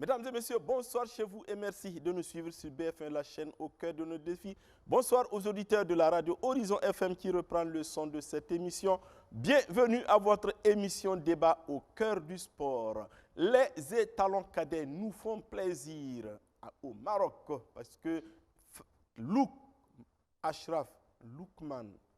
Mesdames et messieurs, bonsoir chez vous et merci de nous suivre sur BF1, la chaîne au cœur de nos défis. Bonsoir aux auditeurs de la radio Horizon FM qui reprend le son de cette émission. Bienvenue à votre émission débat au cœur du sport. Les étalons cadets nous font plaisir au Maroc parce que Loukman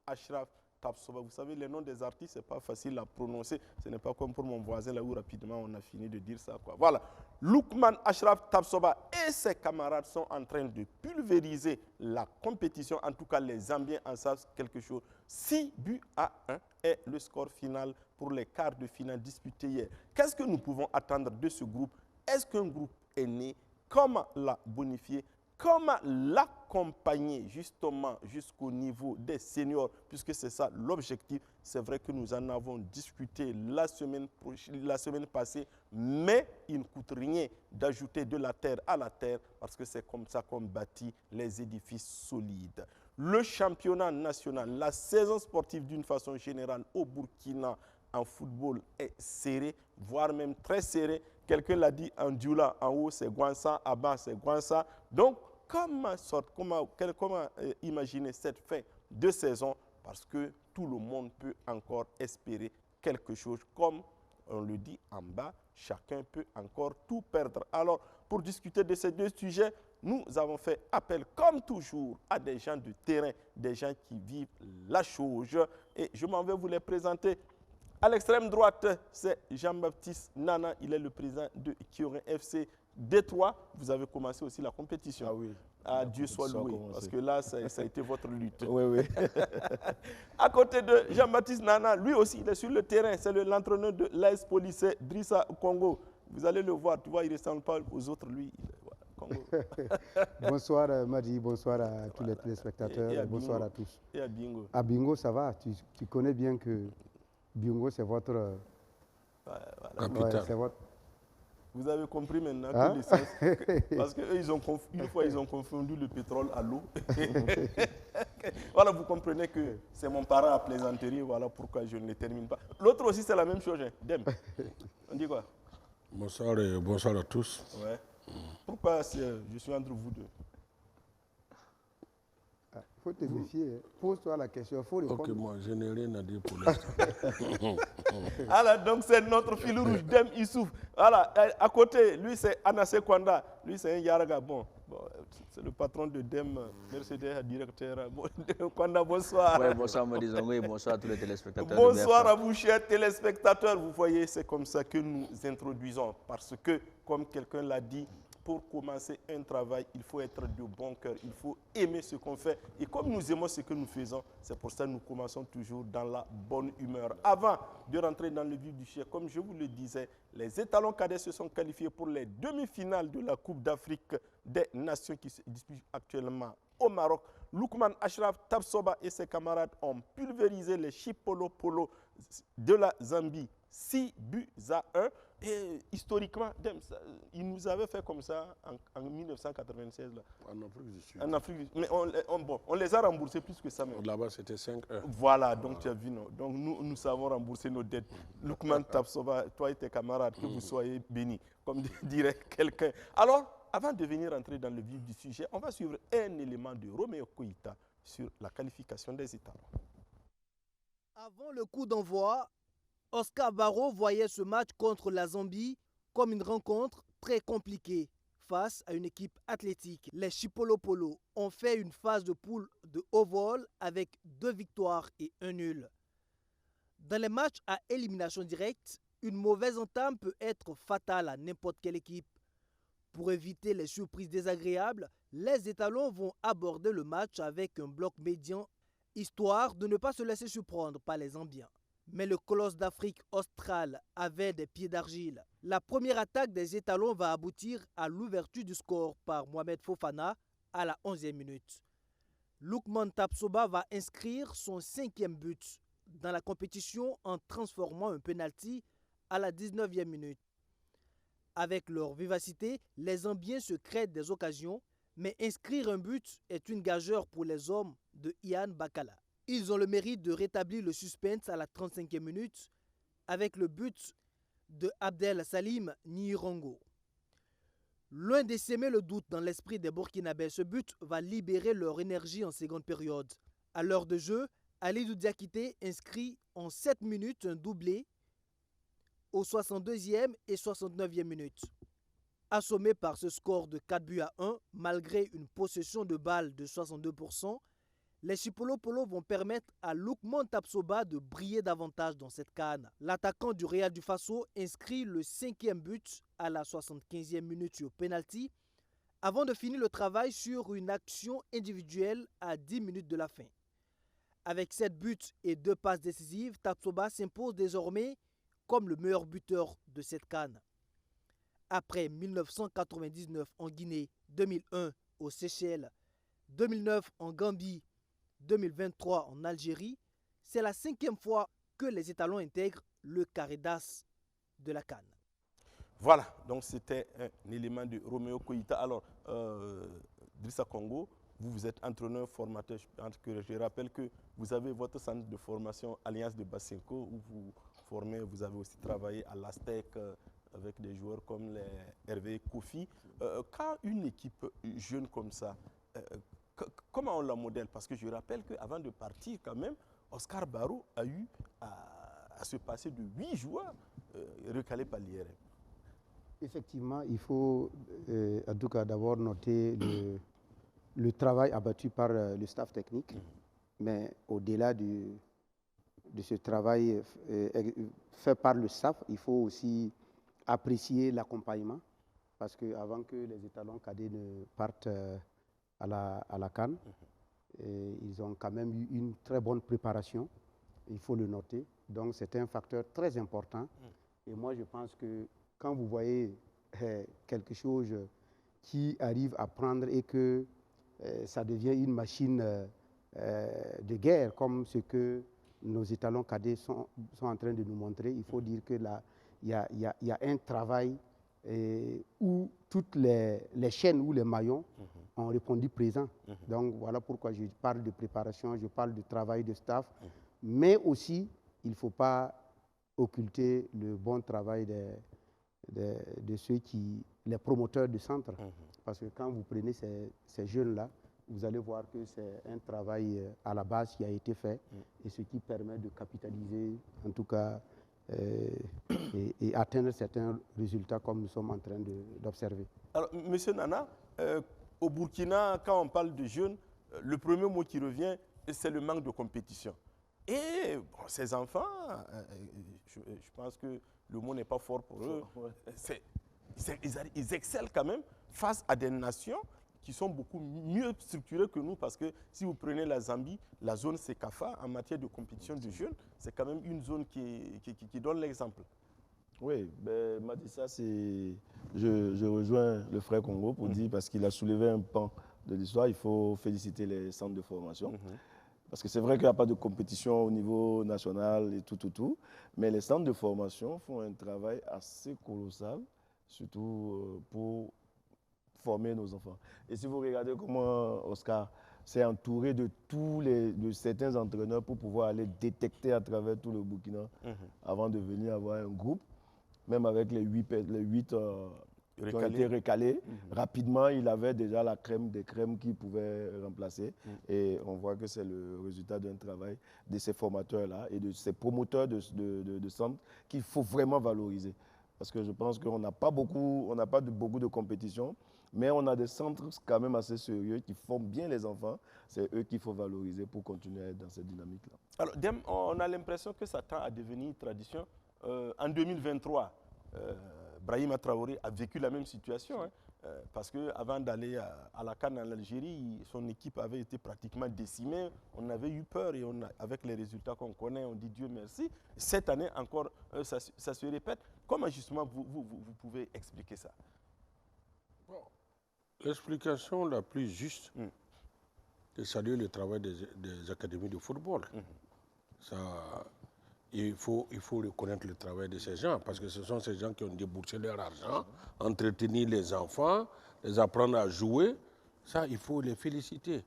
Ashraf Tapsoba, vous savez, les noms des artistes, ce n'est pas facile à prononcer. Ce n'est pas comme pour mon voisin, là où rapidement on a fini de dire ça, quoi. Voilà. Loukman Ashraf Tapsoba et ses camarades sont en train de pulvériser la compétition. En tout cas, les Zambiens en savent quelque chose. 6 buts à 1 est le score final pour les quarts de finale disputés hier. Qu'est-ce que nous pouvons attendre de ce groupe? Est-ce qu'un groupe est né? Comment l'a bonifié? Comment l'accompagner justement jusqu'au niveau des seniors, puisque c'est ça l'objectif. C'est vrai que nous en avons discuté la semaine passée, mais il ne coûte rien d'ajouter de la terre à la terre, parce que c'est comme ça qu'on bâtit les édifices solides. Le championnat national, la saison sportive d'une façon générale au Burkina en football est serrée, voire même très serrée. Quelqu'un l'a dit, en Dioula, en haut c'est Gwansa, en bas c'est Gwansa. Donc, comment imaginer cette fin de saison? Parce que tout le monde peut encore espérer quelque chose. Comme on le dit en bas, chacun peut encore tout perdre. Alors, pour discuter de ces deux sujets, nous avons fait appel, comme toujours, à des gens de terrain, des gens qui vivent la chose. Et je m'en vais vous les présenter. À l'extrême droite, c'est Jean-Baptiste Nana. Il est le président de Kiorin FC Détroit. Vous avez commencé aussi la compétition. Ah oui. Ah, Dieu soit loué, parce que là, ça a été votre lutte. Oui, oui. À côté de Jean-Baptiste Nana, lui aussi, il est sur le terrain. C'est l'entraîneur de l'AS Police, Drissa Congo. Vous allez le voir, tu vois, il ne ressemble pas aux autres, lui. Congo. Bonsoir Madi, bonsoir à tous les téléspectateurs, et à bonsoir Bingo. à tous. Et à Bingo. À Bingo, ça va, tu connais bien que Bingo, c'est votre... Capitaine. c'est votre... Vous avez compris maintenant Hein? que l'essence, parce qu'eux, une fois, ils ont confondu le pétrole à l'eau. Voilà, vous comprenez que c'est mon parent à plaisanterie, voilà pourquoi je ne les termine pas. L'autre aussi, c'est la même chose, hein. Dem. On dit quoi? Bonsoir et bonsoir à tous. Ouais. Pourquoi je suis entre vous deux? Il faut te méfier, hein. Pose-toi la question, il faut répondre. Ok, moi, je n'ai rien à dire pour l'instant. Voilà, donc c'est notre fil rouge, Dem Issouf. Voilà, à côté, lui c'est Anassé Kwanda, lui c'est un Yaraga. Bon, c'est le patron de Dem, Mercedes, directeur. Bon, Kwanda, bonsoir. Ouais, bonsoir Madizongo et bonsoir à tous les téléspectateurs. Bonsoir à vous, chers téléspectateurs. Vous voyez, c'est comme ça que nous introduisons. Parce que, comme quelqu'un l'a dit, pour commencer un travail, il faut être de bon cœur, il faut aimer ce qu'on fait. Et comme nous aimons ce que nous faisons, c'est pour ça que nous commençons toujours dans la bonne humeur. Avant de rentrer dans le vif du sujet, comme je vous le disais, les étalons cadets se sont qualifiés pour les demi-finales de la Coupe d'Afrique des Nations qui se disputent actuellement au Maroc. Loukman Ashraf Tapsoba et ses camarades ont pulvérisé les Chipolo Polo de la Zambie 6 buts à 1. Et historiquement, ils nous avaient fait comme ça en 1996. Là. En Afrique du Sud. En Afrique, mais on les a remboursés plus que ça. Là-bas, c'était 5-1. Voilà, donc tu as vu, non. Donc nous savons rembourser nos dettes. Loukman Tapsoba, toi et tes camarades, que vous soyez bénis, comme dirait quelqu'un. Alors, avant de venir entrer dans le vif du sujet, on va suivre un élément de Roméo Koïta sur la qualification des étalons. Avant le coup d'envoi, Oscar Barrow voyait ce match contre la Zambie comme une rencontre très compliquée face à une équipe athlétique. Les Chipolo Polo ont fait une phase de poule de haut vol avec 2 victoires et 1 nul. Dans les matchs à élimination directe, une mauvaise entame peut être fatale à n'importe quelle équipe. Pour éviter les surprises désagréables, les étalons vont aborder le match avec un bloc médian, histoire de ne pas se laisser surprendre par les Zambiens. Mais le colosse d'Afrique australe avait des pieds d'argile. La première attaque des étalons va aboutir à l'ouverture du score par Mohamed Fofana à la 11e minute. Loukman Tapsoba va inscrire son 5e but dans la compétition en transformant un penalty à la 19e minute. Avec leur vivacité, les Zambiens se créent des occasions, mais inscrire un but est une gageure pour les hommes de Ian Bakala. Ils ont le mérite de rétablir le suspense à la 35e minute avec le but de Abdel Salim Nirongo. Loin d'essaimer le doute dans l'esprit des Burkinabés, ce but va libérer leur énergie en seconde période. À l'heure de jeu, Alidou Diakité inscrit en 7 minutes un doublé aux 62e et 69e minutes. Assommés par ce score de 4-1, malgré une possession de balle de 62%, les Chipolopolo vont permettre à Lookman Tapsoba de briller davantage dans cette CAN. L'attaquant du Real du Faso inscrit le 5e but à la 75e minute sur penalty, avant de finir le travail sur une action individuelle à 10 minutes de la fin. Avec 7 buts et 2 passes décisives, Tapsoba s'impose désormais comme le meilleur buteur de cette CAN. Après 1999 en Guinée, 2001 aux Seychelles, 2009 en Gambie, 2023 en Algérie, c'est la 5e fois que les étalons intègrent le carré d'as de la CAN. Voilà, donc c'était un élément de Roméo Koïta. Alors, Drissa Congo, vous êtes entraîneur, formateur. Je rappelle que vous avez votre centre de formation Alliance de Basenko où vous formez, vous avez aussi travaillé à l'Astec avec des joueurs comme les Hervé Kofi. Quand une équipe jeune comme ça, comment on la modèle? Parce que je rappelle qu'avant de partir, quand même, Oscar Barreau a eu à se passer de 8 joueurs recalés par l'IRM. Effectivement, il faut en tout cas d'abord noter le travail abattu par le staff technique. Mais au-delà de ce travail fait par le staff, il faut aussi apprécier l'accompagnement. Parce qu'avant que les étalons cadets ne partent à la CAN, ils ont quand même eu une très bonne préparation, il faut le noter. Donc c'est un facteur très important. Et moi je pense que quand vous voyez quelque chose qui arrive à prendre et que ça devient une machine de guerre, comme ce que nos étalons cadets sont en train de nous montrer, il faut dire que là, il y a un travail où toutes les chaînes ou les maillons ont répondu présent. Donc voilà pourquoi je parle de préparation, je parle de travail de staff, mais aussi il ne faut pas occulter le bon travail de ceux les promoteurs de centre. Parce que quand vous prenez ces jeunes-là, vous allez voir que c'est un travail à la base qui a été fait et ce qui permet de capitaliser, en tout cas, et atteindre certains résultats comme nous sommes en train d'observer. Alors, Monsieur Nana, au Burkina, quand on parle de jeunes, le premier mot qui revient, c'est le manque de compétition. Et bon, ces enfants, je pense que le mot n'est pas fort pour eux. Ils excellent quand même face à des nations qui sont beaucoup mieux structurées que nous, parce que si vous prenez la Zambie, la zone CECAFA, en matière de compétition de jeunes, c'est quand même une zone qui donne l'exemple. Oui, ben, Matissa, je rejoins le frère Congo pour dire, parce qu'il a soulevé un pan de l'histoire, il faut féliciter les centres de formation. Parce que c'est vrai qu'il n'y a pas de compétition au niveau national et tout, mais les centres de formation font un travail assez colossal, surtout pour former nos enfants. Et si vous regardez comment Oscar s'est entouré de certains entraîneurs pour pouvoir aller détecter à travers tout le Burkina avant de venir avoir un groupe, même avec les 8 qui ont été recalés, rapidement il avait déjà la crème des crèmes qui pouvaient remplacer. Et on voit que c'est le résultat d'un travail de ces formateurs-là et de ces promoteurs de centres qu'il faut vraiment valoriser. Parce que je pense qu'on n'a pas beaucoup de compétition, mais on a des centres quand même assez sérieux qui forment bien les enfants. C'est eux qu'il faut valoriser pour continuer dans cette dynamique-là. Alors, Dem, on a l'impression que ça tend à devenir une tradition. En 2023, Brahima Traoré a vécu la même situation, parce qu'avant d'aller à la CAN en Algérie, son équipe avait été pratiquement décimée. On avait eu peur et avec les résultats qu'on connaît, on dit Dieu merci. Cette année encore, ça se répète. Comment justement vous pouvez expliquer ça? L'explication la plus juste, c'est saluer le travail des académies de football. Ça, il faut reconnaître le travail de ces gens, parce que ce sont ces gens qui ont déboursé leur argent, entretenir les enfants, les apprendre à jouer. Ça, il faut les féliciter.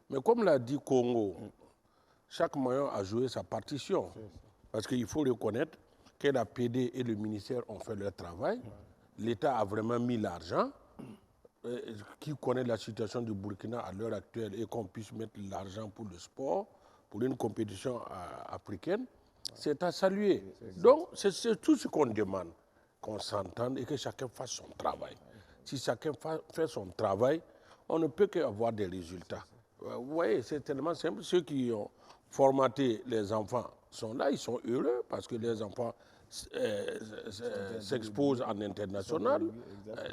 Mais comme l'a dit Congo, chaque maillon a joué sa partition. Parce qu'il faut reconnaître que la PD et le ministère ont fait leur travail. L'État a vraiment mis l'argent. qui connaît la situation du Burkina à l'heure actuelle et qu'on puisse mettre l'argent pour le sport, pour une compétition africaine, c'est à saluer. Donc, c'est tout ce qu'on demande, qu'on s'entende et que chacun fasse son travail. Si chacun fait son travail, on ne peut qu'avoir des résultats. Vous voyez, c'est tellement simple. Ceux qui ont formaté les enfants sont là, ils sont heureux parce que les enfants s'exposent en international.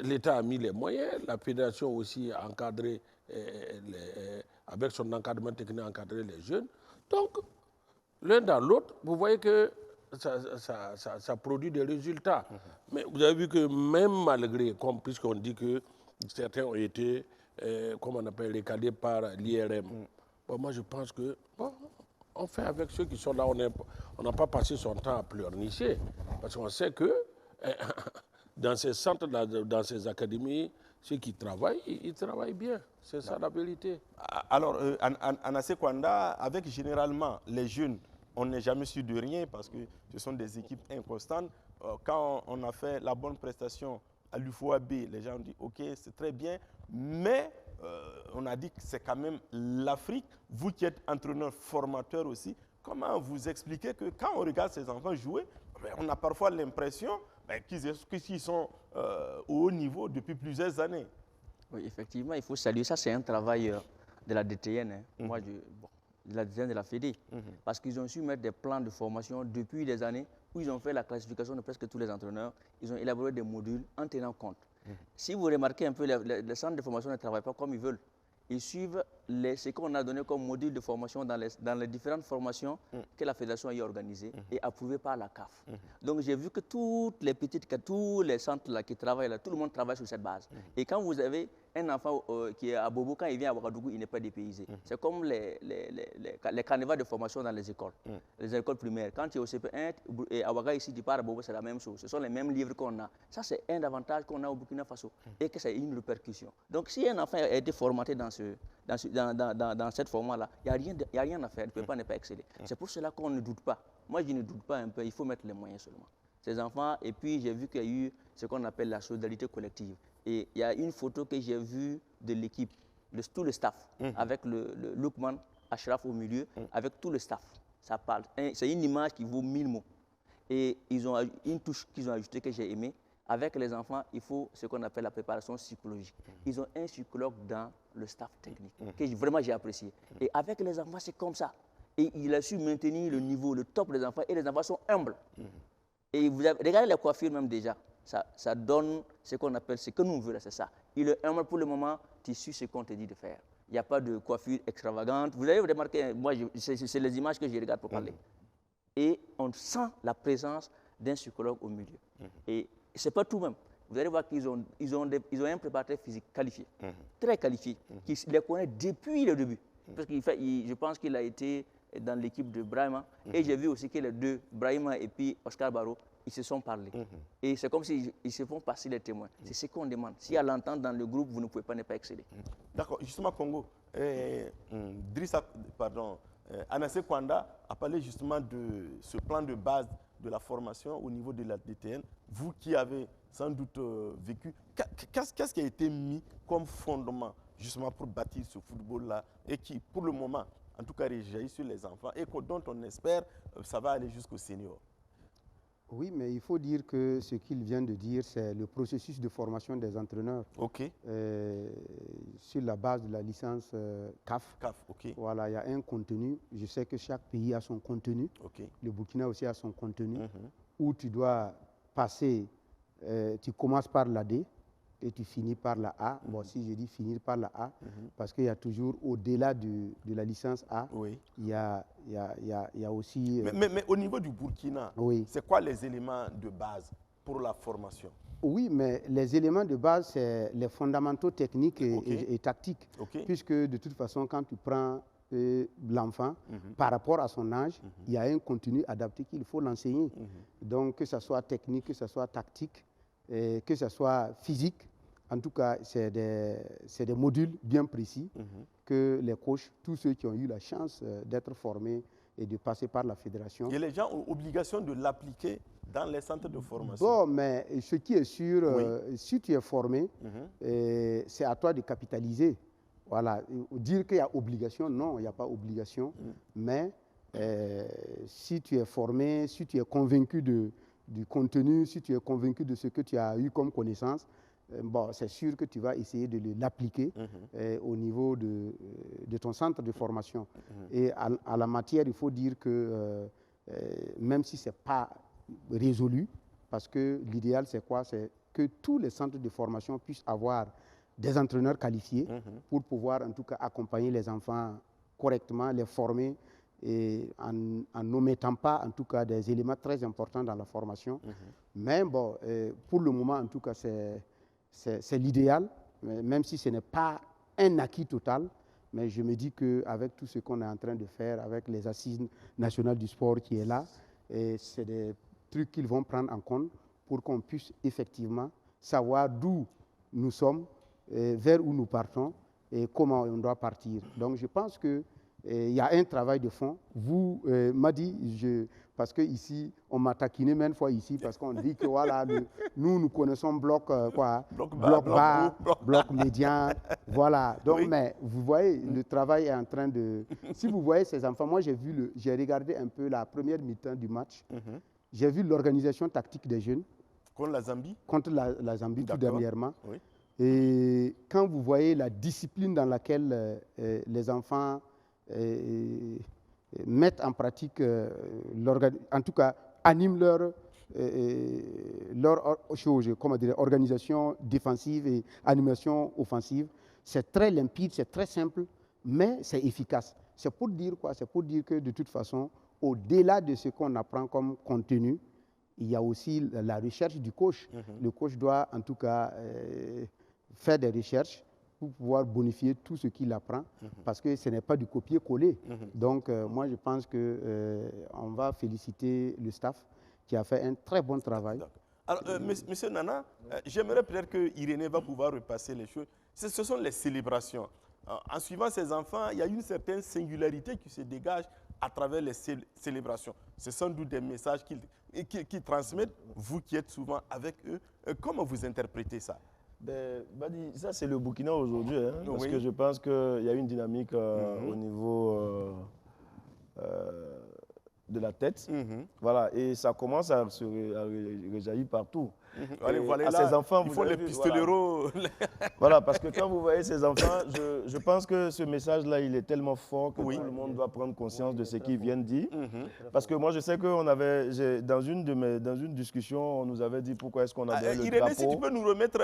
L'État a mis les moyens, la fédération aussi a encadré, avec son encadrement technique, encadré les jeunes. Donc, l'un dans l'autre, vous voyez que ça produit des résultats. Mais vous avez vu que même malgré, puisqu'on dit que certains ont été, comment on appelle, recadrés par l'IRM, bon, moi je pense que bon, on fait avec ceux qui sont là, on n'a pas passé son temps à pleurnicher, parce qu'on sait que dans ces centres, dans ces académies, ceux qui travaillent, ils travaillent bien. C'est ça la vérité. Alors, Anassé Kwanda, avec généralement les jeunes, on n'est jamais sûr de rien parce que ce sont des équipes inconstantes. Quand on a fait la bonne prestation à l'UFOAB, les gens ont dit ok, c'est très bien, mais on a dit que c'est quand même l'Afrique. Vous qui êtes entraîneur, formateur aussi, comment vous expliquez que quand on regarde ces enfants jouer, on a parfois l'impression qu'ils sont au haut niveau depuis plusieurs années? Oui, effectivement, il faut saluer. Ça, c'est un travail de la DTN. Hein. Moi, de la DTN de la Fédé. Parce qu'ils ont su mettre des plans de formation depuis des années où ils ont fait la classification de presque tous les entraîneurs. Ils ont élaboré des modules en tenant compte. Si vous remarquez un peu, les centres de formation ne travaillent pas comme ils veulent. Ils suivent ce qu'on a donné comme module de formation dans les différentes formations que la fédération a organisées et approuvées par la CAF. Donc j'ai vu que toutes les petites, tous les centres là, qui travaillent là, tout le monde travaille sur cette base. Et quand vous avez un enfant qui est à Bobo, quand il vient à Ouagadougou, il n'est pas dépaysé. C'est comme les carnivals de formation dans les écoles primaires. Quand tu es au CP1 et à Ouagadougou, ici, tu pars à Bobo, c'est la même chose. Ce sont les mêmes livres qu'on a. Ça, c'est un avantage qu'on a au Burkina Faso et que ça a une répercussion. Donc si un enfant a été formaté dans cette format-là, il n'y a rien à faire, il ne peut pas ne pas exceller. C'est pour cela qu'on ne doute pas. Moi, je ne doute pas un peu, il faut mettre les moyens seulement. Ces enfants, et puis j'ai vu qu'il y a eu ce qu'on appelle la solidarité collective. Et il y a une photo que j'ai vue de l'équipe, tout le staff, avec le Lookman Ashraf au milieu, avec tout le staff. Ça parle. C'est une image qui vaut 1000 mots. Et ils ont une touche qu'ils ont ajoutée que j'ai aimée. Avec les enfants, il faut ce qu'on appelle la préparation psychologique. Ils ont un psychologue dans le staff technique, que vraiment j'ai apprécié. Et avec les enfants, c'est comme ça. Et il a su maintenir le niveau, le top des enfants, et les enfants sont humbles. Et regardez les coiffures même déjà. Ça donne ce qu'on appelle, ce que nous voulons, c'est ça. Il est humble pour le moment, tu suis ce qu'on te dit de faire. Il n'y a pas de coiffure extravagante. Vous avez remarqué, moi, c'est les images que je regarde pour parler. Et on sent la présence d'un psychologue au milieu. Et ce n'est pas tout même. Vous allez voir qu'ils ont un préparateur physique qualifié, très qualifié, qui les connaît depuis le début. Parce je pense qu'il a été dans l'équipe de Brahima. Et j'ai vu aussi que les deux, Brahima et puis Oscar Barrow, ils se sont parlé. Et c'est comme s'ils se font passer les témoins. C'est ce qu'on demande. Si à l'entente dans le groupe, vous ne pouvez pas ne pas exceller. D'accord. Justement, Congo, Anassé Kwanda a parlé justement de ce plan de base de la formation au niveau de la DTN. Vous qui avez sans doute vécu, qu'est-ce qui a été mis comme fondement justement pour bâtir ce football-là et qui, pour le moment, en tout cas, réagit sur les enfants et dont on espère ça va aller jusqu'au senior? Oui, mais il faut dire que ce qu'il vient de dire, c'est le processus de formation des entraîneurs. OK. Sur la base de la licence CAF. CAF, OK. Voilà, il y a un contenu. Je sais que chaque pays a son contenu. OK. Le Burkina aussi a son contenu. Où tu dois passer, tu commences par la D et tu finis par la A. Bon, si je dis finir par la A, parce qu'il y a toujours, au-delà de la licence A, il y a aussi... Mais au niveau du Burkina, c'est quoi les éléments de base pour la formation? Oui, mais les éléments de base, c'est les fondamentaux techniques et tactiques. Puisque de toute façon, quand tu prends l'enfant, par rapport à son âge, il y a un contenu adapté qu'il faut l'enseigner. Donc, que ce soit technique, que ce soit tactique, que ce soit physique, en tout cas, c'est des modules bien précis que les coachs, tous ceux qui ont eu la chance d'être formés et de passer par la fédération. Et les gens ont obligation de l'appliquer dans les centres de formation. Bon, mais ce qui est sûr, si tu es formé, c'est à toi de capitaliser. Voilà. Dire qu'il y a obligation, non, il n'y a pas obligation. Mais si tu es formé, si tu es convaincu du contenu, si tu es convaincu de ce que tu as eu comme connaissance, bon, c'est sûr que tu vas essayer de l'appliquer au niveau de ton centre de formation. Et à la matière, il faut dire que même si ce n'est pas résolu, parce que l'idéal, c'est quoi? C'est que tous les centres de formation puissent avoir des entraîneurs qualifiés pour pouvoir, en tout cas, accompagner les enfants correctement, les former, et en n'omettant pas, en tout cas, des éléments très importants dans la formation. Mais bon, pour le moment, en tout cas, c'est l'idéal, même si ce n'est pas un acquis total. Mais je me dis qu'avec tout ce qu'on est en train de faire, avec les assises nationales du sport qui est là, c'est des trucs qu'ils vont prendre en compte pour qu'on puisse effectivement savoir d'où nous sommes, vers où nous partons et comment on doit partir. Donc je pense qu'il y a un travail de fond. Vous, Madi, parce qu'ici, on m'a taquiné maintes fois ici, parce qu'on dit que voilà, nous connaissons bloc bas, bloc médian, voilà. Donc, mais vous voyez, le travail est en train de... Si vous voyez ces enfants, moi j'ai regardé un peu la première mi-temps du match, j'ai vu l'organisation tactique des jeunes. Contre la Zambie? Contre la Zambie, tout dernièrement. Oui. Et quand vous voyez la discipline dans laquelle les enfants mettent en pratique, en tout cas, animent leur organisation défensive et animation offensive, c'est très limpide, c'est très simple, mais c'est efficace. C'est pour dire quoi? C'est pour dire que de toute façon, au-delà de ce qu'on apprend comme contenu, il y a aussi la recherche du coach. Le coach doit en tout cas faire des recherches pour pouvoir bonifier tout ce qu'il apprend, parce que ce n'est pas du copier-coller. Donc moi je pense qu'on va féliciter le staff qui a fait un très bon travail. Alors, Monsieur Nana, j'aimerais peut-être que Irénée va pouvoir repasser les choses. Ce sont les célébrations. En suivant ces enfants, il y a une certaine singularité qui se dégage à travers les célébrations. C'est sans doute des messages qu'ils transmettent, vous qui êtes souvent avec eux. Comment vous interprétez ça? Badi, ça c'est le Burkina aujourd'hui, hein, parce que je pense qu'il y a une dynamique au niveau de la tête. Voilà, et ça commence à se réjaillir partout. Allez, voilà, ces enfants, il faut les pistoleros. Voilà, parce que quand vous voyez ces enfants, je pense que ce message-là, il est tellement fort que tout le monde doit prendre conscience de ce qu'ils viennent dire. Parce que moi, je sais qu'on avait, dans une discussion, on nous avait dit pourquoi est-ce qu'on avait le drapeau. Si tu peux nous remettre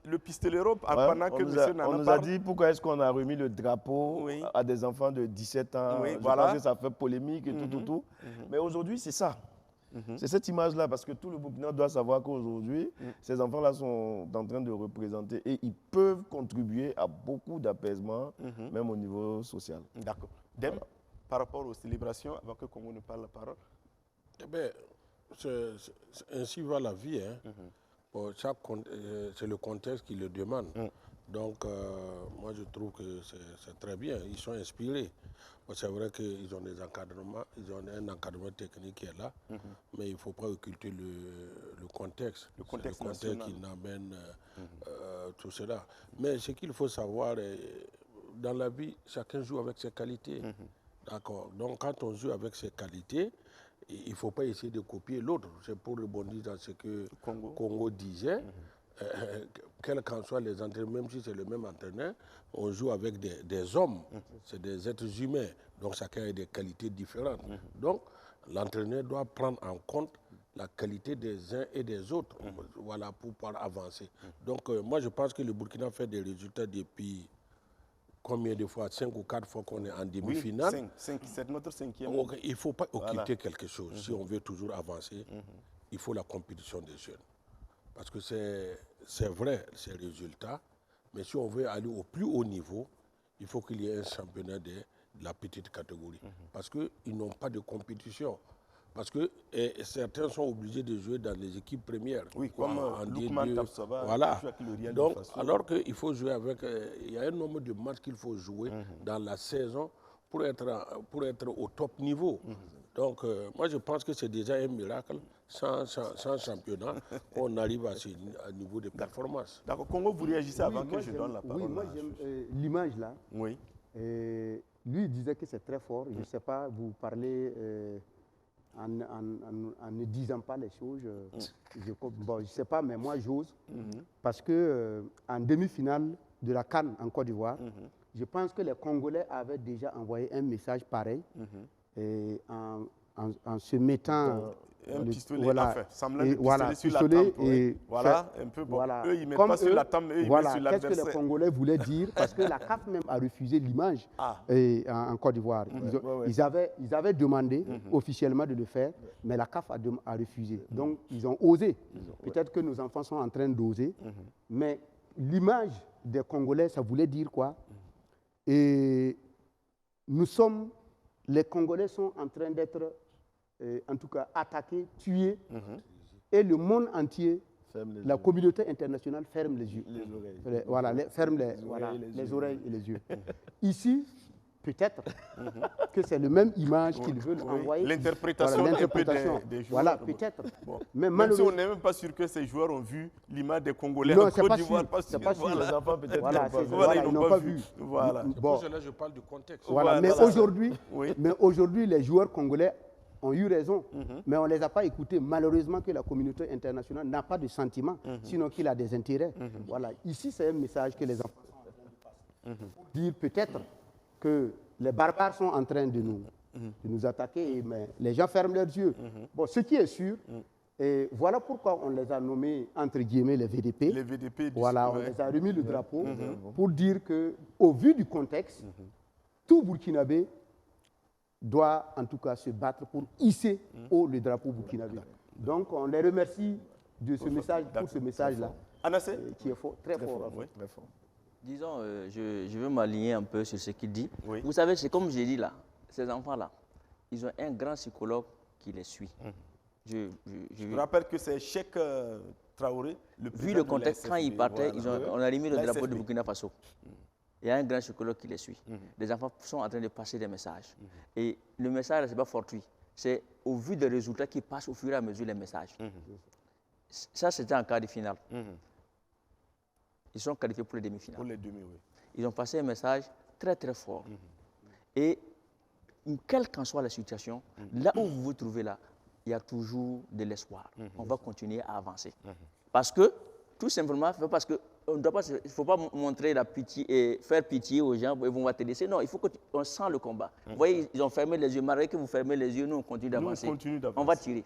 le pistolero pendant que M. Nana parle. On nous a dit pourquoi est-ce qu'on a remis le drapeau à des enfants de 17 ans. Je pense que ça fait polémique et tout. Mais aujourd'hui, c'est ça. C'est cette image-là, parce que tout le Burkina doit savoir qu'aujourd'hui, ces enfants-là sont en train de représenter et ils peuvent contribuer à beaucoup d'apaisement, même au niveau social. D'accord. Dem, par rapport aux célébrations, avant que Congo ne parle la parole. Eh bien, ainsi va la vie. Hein. Bon, c'est le contexte qui le demande. Donc, moi, je trouve que c'est très bien. Ils sont inspirés. Bon, c'est vrai qu'ils ont des encadrements, ils ont un encadrement technique qui est là, mais il ne faut pas occulter le contexte. Le contexte qui amène tout cela. Mais ce qu'il faut savoir, dans la vie, chacun joue avec ses qualités. D'accord. Donc, quand on joue avec ses qualités, il ne faut pas essayer de copier l'autre. C'est pour rebondir dans ce que Congo disait. Quels qu'en soient les entraîneurs, même si c'est le même entraîneur, on joue avec des hommes, c'est des êtres humains, donc chacun a des qualités différentes. Donc l'entraîneur doit prendre en compte la qualité des uns et des autres, voilà, pour pouvoir avancer. Donc moi je pense que le Burkina fait des résultats depuis combien de fois, 5 ou 4 fois qu'on est en demi-finale. Oui, 5, c'est notre 5e. Il ne faut pas occulter quelque chose. Si on veut toujours avancer, il faut la compétition des jeunes. Parce que c'est vrai, ces résultats, mais si on veut aller au plus haut niveau, il faut qu'il y ait un championnat de la petite catégorie. Parce qu'ils n'ont pas de compétition. Parce que certains sont obligés de jouer dans les équipes premières. Oui, comme Lukman Tapsoba. Voilà. Donc, alors qu'il faut jouer avec... il y a un nombre de matchs qu'il faut jouer dans la saison pour être au top niveau. Donc, moi, je pense que c'est déjà un miracle. Sans championnat, on arrive à ce niveau de performance. D'accord. Congo, vous réagissez avant que moi, je donne la parole. Oui, moi j'aime l'image là. Oui. Lui, il disait que c'est très fort. Je ne sais pas, vous parlez en ne disant pas les choses. Je ne sais pas, mais moi j'ose. Parce qu'en demi-finale de la CAN en Côte d'Ivoire, je pense que les Congolais avaient déjà envoyé un message pareil en se mettant... Un pistolet, voilà, enfin, semblant de pistolet sur la tempe. Oui. Voilà, un peu bon. Voilà. Eux, ils ne mettent Comme pas sur la tempe, eux, ils mettent sur l'adversaire. Qu'est-ce que les Congolais voulaient dire? Parce que la CAF même a refusé l'image en Côte d'Ivoire. Ils avaient demandé officiellement de le faire, mais la CAF a refusé. Donc, ils ont osé. Peut-être que nos enfants sont en train d'oser, mais l'image des Congolais, ça voulait dire quoi? Et les Congolais sont en train d'être en tout cas attaqués, tués, et le monde entier, la communauté internationale ferme les yeux. Les oreilles. Ferme les oreilles et les yeux. Ici, peut-être que c'est la même image qu'ils veulent envoyer. L'interprétation des joueurs. Voilà, peut-être. Bon. Mais même si on n'est même pas sûr que ces joueurs ont vu l'image des Congolais en Côte d'Ivoire. C'est pas sûr. Les enfants peut-être ils n'ont pas vu. Voilà. Pour cela, je parle du contexte. Voilà. Mais aujourd'hui, les joueurs congolais ont eu raison, mais on ne les a pas écoutés. Malheureusement que la communauté internationale n'a pas de sentiments, sinon qu'il a des intérêts. Voilà. Ici, c'est un message que les enfants sont en train de passer. Pour dire peut-être que les barbares sont en train de nous attaquer, mais les gens ferment leurs yeux. Bon, ce qui est sûr, et voilà pourquoi on les a nommés, entre guillemets, les VDP. Les VDP. Voilà, on les a remis le drapeau pour dire qu'au vu du contexte, tout Burkinabé doit en tout cas se battre pour hisser haut le drapeau burkinabé. Donc on les remercie de ce message, pour ce message-là, qui est fort, très fort. Très fort. Disons, je veux m'aligner un peu sur ce qu'il dit. Oui. Vous savez, c'est comme j'ai dit là, ces enfants-là, ils ont un grand psychologue qui les suit. Je rappelle que c'est Cheikh Traoré, vu le contexte, quand ils partaient, on a remis le drapeau de Burkina Faso. Il y a un grand psychologue qui les suit. Les enfants sont en train de passer des messages. Et le message, ce n'est pas fortuit. C'est au vu des résultats qui passent au fur et à mesure les messages. Ça, c'était en quart de finale. Ils sont qualifiés pour les demi-finales. Pour les demi, oui. Ils ont passé un message très, très fort. Et quelle qu'en soit la situation, là où vous vous trouvez là, il y a toujours de l'espoir. On va continuer à avancer. Parce que, tout simplement, parce que il ne faut pas montrer la pitié et faire pitié aux gens, ils vont te laisser. Non, il faut qu'on sent le combat. Vous voyez, ils ont fermé les yeux. Malgré que vous fermez les yeux, nous, on continue d'avancer. On va tirer.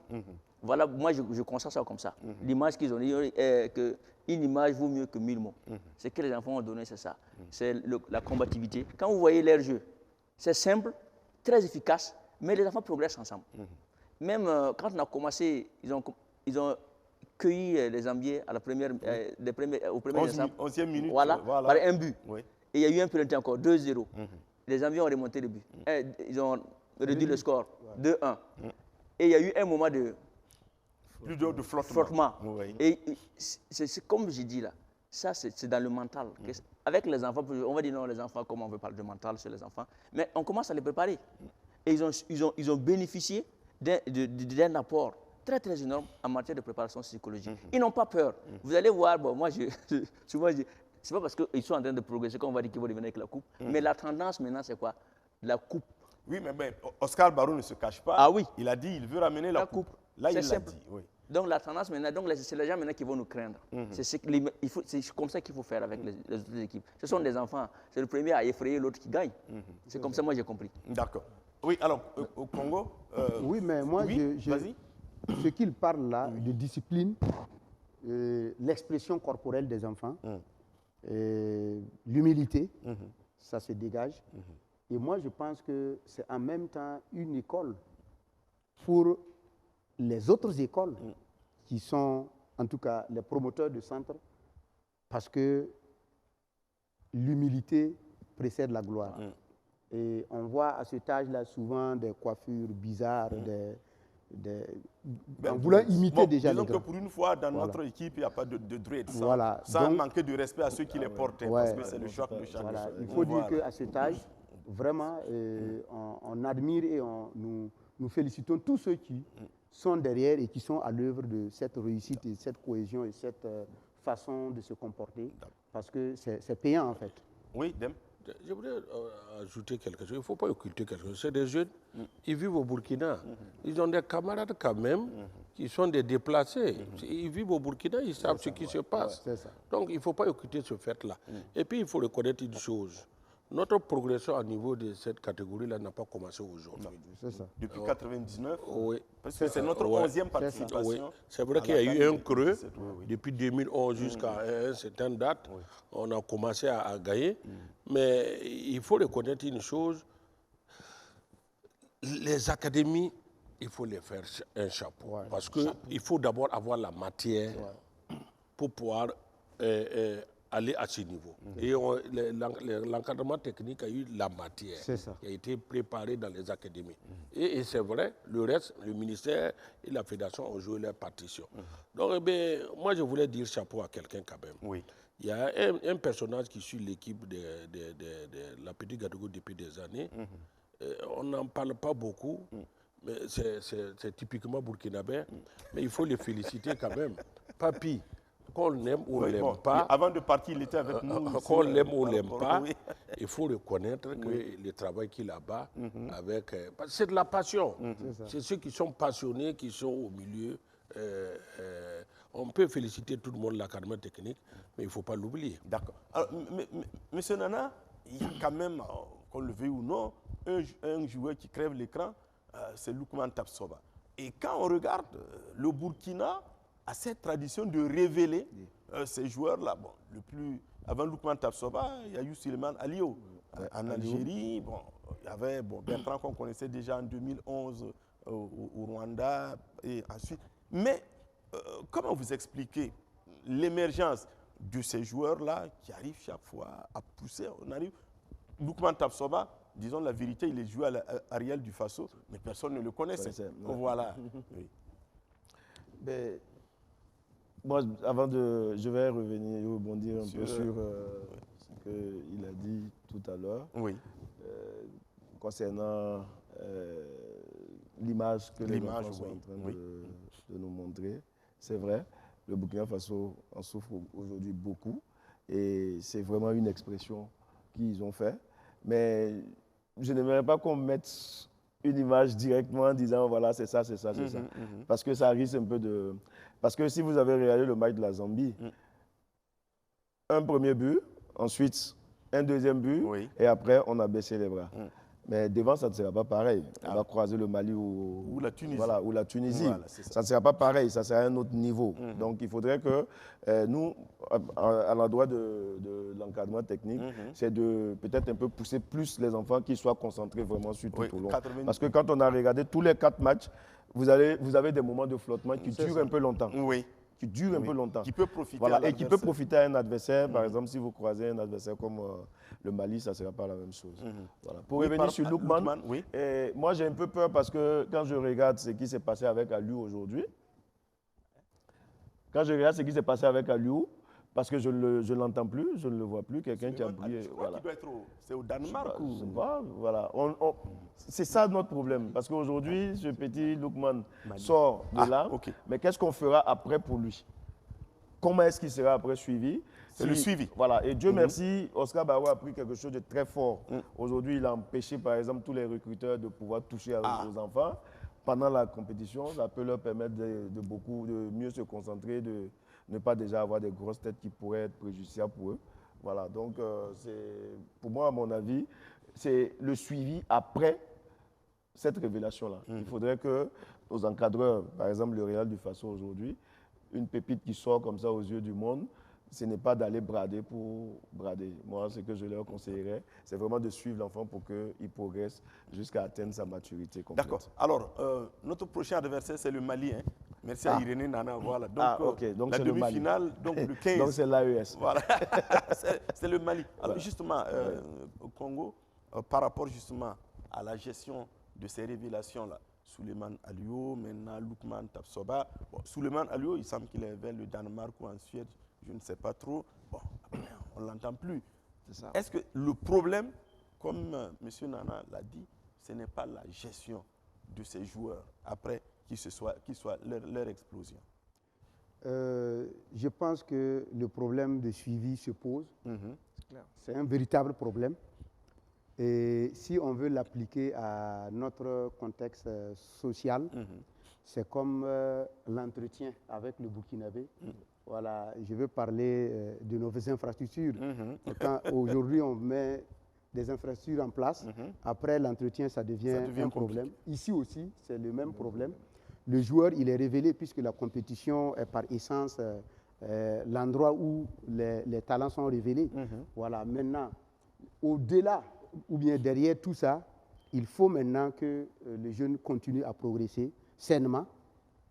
Voilà, moi, je constate ça comme ça. L'image qu'ils ont dit, qu'une image vaut mieux que 1000 mots. Ce que les enfants ont donné, c'est ça. C'est la combativité. Quand vous voyez leur jeu, c'est simple, très efficace, mais les enfants progressent ensemble. Même quand on a commencé, ils ont cueilli les Zambiers à la première, au premier décembre. 11e minute. Voilà, par un but. Oui. Et il y a eu un penalty encore, 2-0. Les Zambiens ont remonté le but. Ils ont réduit le score, 2-1. Et il y a eu un moment de flottement. Oui. Et c'est comme je dis là, ça c'est dans le mental. Avec les enfants, on va dire non, les enfants, comment on veut parler de mental sur les enfants, mais on commence à les préparer. Et ils ont bénéficié d'un apport très très énorme en matière de préparation psychologique. Ils n'ont pas peur. Vous allez voir, bon, moi, souvent, c'est pas parce qu'ils sont en train de progresser qu'on va dire qu'ils vont revenir avec la coupe, mais la tendance maintenant, c'est quoi? La coupe. Oui, mais Oscar Barreau ne se cache pas. Ah oui. Il a dit qu'il veut ramener la coupe. Là, il l'a dit. Oui. Donc la tendance maintenant, c'est les gens maintenant qui vont nous craindre. C'est comme ça qu'il faut faire avec les autres équipes. Ce sont des enfants. C'est le premier à effrayer l'autre qui gagne. C'est comme ça, moi, j'ai compris. D'accord. Oui, alors, au Congo... oui, mais moi, vas-y. Ce qu'il parle là, de discipline, l'expression corporelle des enfants, l'humilité, ça se dégage. Et moi, je pense que c'est en même temps une école pour les autres écoles qui sont, en tout cas, les promoteurs de centres, parce que l'humilité précède la gloire. Et on voit à cet âge-là souvent des coiffures bizarres, en voulant imiter déjà les grands. Disons que pour une fois, dans notre équipe, il n'y a pas de dread, sans donc, manquer de respect à ceux qui les portent, parce que c'est le choc de chaque Il faut dire qu'à cet âge, vraiment, on admire et nous nous félicitons tous ceux qui sont derrière et qui sont à l'œuvre de cette réussite et cette cohésion et cette façon de se comporter, parce que c'est payant en fait. Oui, Dem. Je voudrais ajouter quelque chose. Il ne faut pas occulter quelque chose. C'est des jeunes, ils vivent au Burkina. Ils ont des camarades quand même qui sont des déplacés. Ils vivent au Burkina, ils savent ce qui se passe. C'est ça. Donc il ne faut pas occulter ce fait-là. Et puis il faut reconnaître une chose. Notre progression au niveau de cette catégorie-là n'a pas commencé aujourd'hui. C'est ça. Depuis 1999, Oui. parce que c'est notre Ouais. 11e participation. Oui. C'est vrai à qu'il y a la eu CAN un creux 2017, oui. depuis 2011 jusqu'à une certaine date. On a commencé à gagner. Mais il faut reconnaître une chose. Les académies, il faut les faire un chapeau. Parce qu'il faut d'abord avoir la matière pour pouvoir aller à ce niveau. Et l'encadrement technique a eu la matière qui a été préparée dans les académies. Et c'est vrai, le reste, le ministère et la fédération ont joué leur partition. Donc, moi, je voulais dire chapeau à quelqu'un quand même. Oui. Il y a un personnage qui suit l'équipe de la petite Gadougou depuis des années. On n'en parle pas beaucoup, mais c'est typiquement burkinabé. Mais il faut les féliciter quand même. Papi, qu'on l'aime ou on ne l'aime pas, avant de partir, il était avec nous. qu'on l'aime ou on ne l'aime pas, il faut reconnaître que le travail qu'il a bas, c'est de la passion. C'est ceux qui sont passionnés, qui sont au milieu. On peut féliciter tout le monde, l'académie technique, mais il ne faut pas l'oublier. D'accord. Alors, Monsieur Nana, il y a quand même, qu'on le veuille ou non, un joueur qui crève l'écran, c'est Loukman Tapsoba. Et quand on regarde, le Burkina a cette tradition de révéler ces joueurs-là. Bon, avant Loukman Tapsoba, il y a eu Suleiman Alio. En Algérie, bon, il y avait Bertrand qu'on connaissait déjà en 2011 au Rwanda et ensuite. Mais comment vous expliquez l'émergence de ces joueurs-là qui arrivent chaque fois à pousser? On arrive, Loukman Tapsoba, disons la vérité, il est joué à Ariel du Faso, mais personne ne le connaissait. Voilà. Oui. Ben, moi, je vais rebondir un peu sur ce qu'il a dit tout à l'heure. Oui. Concernant l'image que les enfants sont en train de nous montrer. C'est vrai, le Burkina Faso en souffre aujourd'hui beaucoup et c'est vraiment une expression qu'ils ont fait. Mais je n'aimerais pas qu'on mette une image directement en disant voilà, c'est ça, c'est ça, c'est ça. Parce que ça risque un peu de... Parce que si vous avez regardé le match de la Zambie, un premier but, ensuite un deuxième but, et après on a baissé les bras. Mais devant, ça ne sera pas pareil. On va croiser le Mali ou la Tunisie. Voilà, ou la Tunisie. Voilà, ça ne sera pas pareil, ça sera à un autre niveau. Donc il faudrait que nous, à l'endroit de l'encadrement technique, c'est de peut-être un peu pousser plus les enfants qui soient concentrés vraiment sur tout au long. Parce que quand on a regardé tous les 4 matchs, vous avez des moments de flottement qui durent un peu longtemps. Oui. Qui dure un peu longtemps. Qui peut profiter voilà, à et qui peut profiter à un adversaire. Par exemple, si vous croisez un adversaire comme le Mali, ça ne sera pas la même chose. Voilà. Pour revenir sur Loukman, moi j'ai un peu peur parce que quand je regarde ce qui s'est passé avec Aliou aujourd'hui, parce que je ne l'entends plus, je ne le vois plus, quelqu'un qui a brillé. Voilà. C'est au Danemark je sais pas, voilà. C'est ça notre problème, parce qu'aujourd'hui, ce petit Loukman sort de là, mais qu'est-ce qu'on fera après pour lui? Comment est-ce qu'il sera après suivi? C'est le suivi. Voilà, et Dieu merci, Oscar Barreau a pris quelque chose de très fort. Aujourd'hui, il a empêché, par exemple, tous les recruteurs de pouvoir toucher aux enfants. Pendant la compétition, ça peut leur permettre de mieux se concentrer, de ne pas déjà avoir des grosses têtes qui pourraient être préjudiciables pour eux. Voilà, donc pour moi, à mon avis, c'est le suivi après cette révélation-là. Il faudrait que nos encadreurs, par exemple le Real du Faso aujourd'hui, une pépite qui sort comme ça aux yeux du monde, ce n'est pas d'aller brader pour brader. Moi, ce que je leur conseillerais, c'est vraiment de suivre l'enfant pour qu'il progresse jusqu'à atteindre sa maturité complète. D'accord. Alors, notre prochain adversaire, c'est le Mali. Hein. Merci à Irénée Nana. Voilà. Donc, la demi-finale, donc le 15. Donc, c'est l'AES. Voilà. C'est le Mali. Alors, justement, au Congo, par rapport justement à la gestion de ces révélations-là, Suleiman Alio, maintenant Loukman Tapsoba. Bon, Suleiman Alio, il semble qu'il est vers le Danemark ou en Suède, je ne sais pas trop. Bon, on ne l'entend plus. Est-ce que le problème, comme M. Nana l'a dit, ce n'est pas la gestion de ces joueurs après qu'ils soient leur explosion? Je pense que le problème de suivi se pose. C'est un véritable problème. Et si on veut l'appliquer à notre contexte social, c'est comme l'entretien avec le Burkinabé. Voilà, je veux parler de nos infrastructures. Aujourd'hui, on met des infrastructures en place. Après, l'entretien, ça devient un problème. Ici aussi, c'est le même problème. Le joueur, il est révélé puisque la compétition est par essence l'endroit où les talents sont révélés. Voilà, maintenant, au-delà ou bien derrière tout ça, il faut maintenant que les jeunes continuent à progresser sainement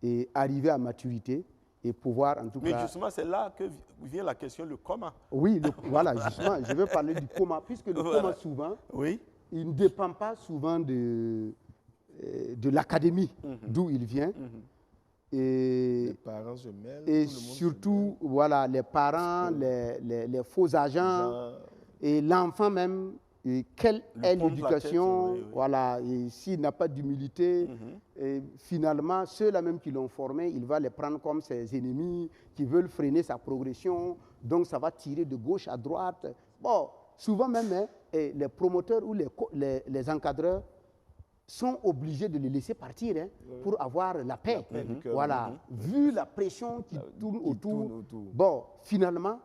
et arriver à maturité et pouvoir en tout cas... Mais justement, c'est là que vient la question, le comment. Oui, voilà, justement, je veux parler du comment, puisque le comment souvent, il ne dépend pas souvent de l'académie d'où il vient. Et les parents se mêlent. Et surtout, voilà, les parents, les faux agents, et l'enfant même, et quelle est l'éducation, voilà, s'il n'a pas d'humilité, et finalement, ceux-là même qui l'ont formé, il va les prendre comme ses ennemis, qui veulent freiner sa progression, donc ça va tirer de gauche à droite. Bon, souvent même, les promoteurs ou les encadreurs sont obligés de les laisser partir pour avoir la paix. Voilà, vu la pression qui tourne autour, bon, finalement,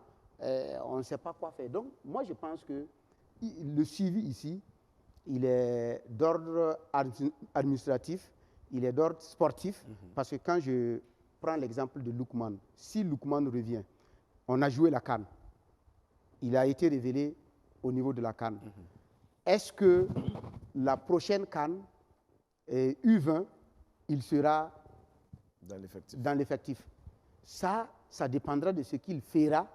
on ne sait pas quoi faire. Donc, moi, je pense que le suivi ici, il est d'ordre administratif, il est d'ordre sportif, parce que quand je prends l'exemple de Lookman, si Lookman revient, on a joué la CAN, il a été révélé au niveau de la CAN. Est-ce que la prochaine CAN, U20, il sera dans l'effectif? Ça dépendra de ce qu'il fera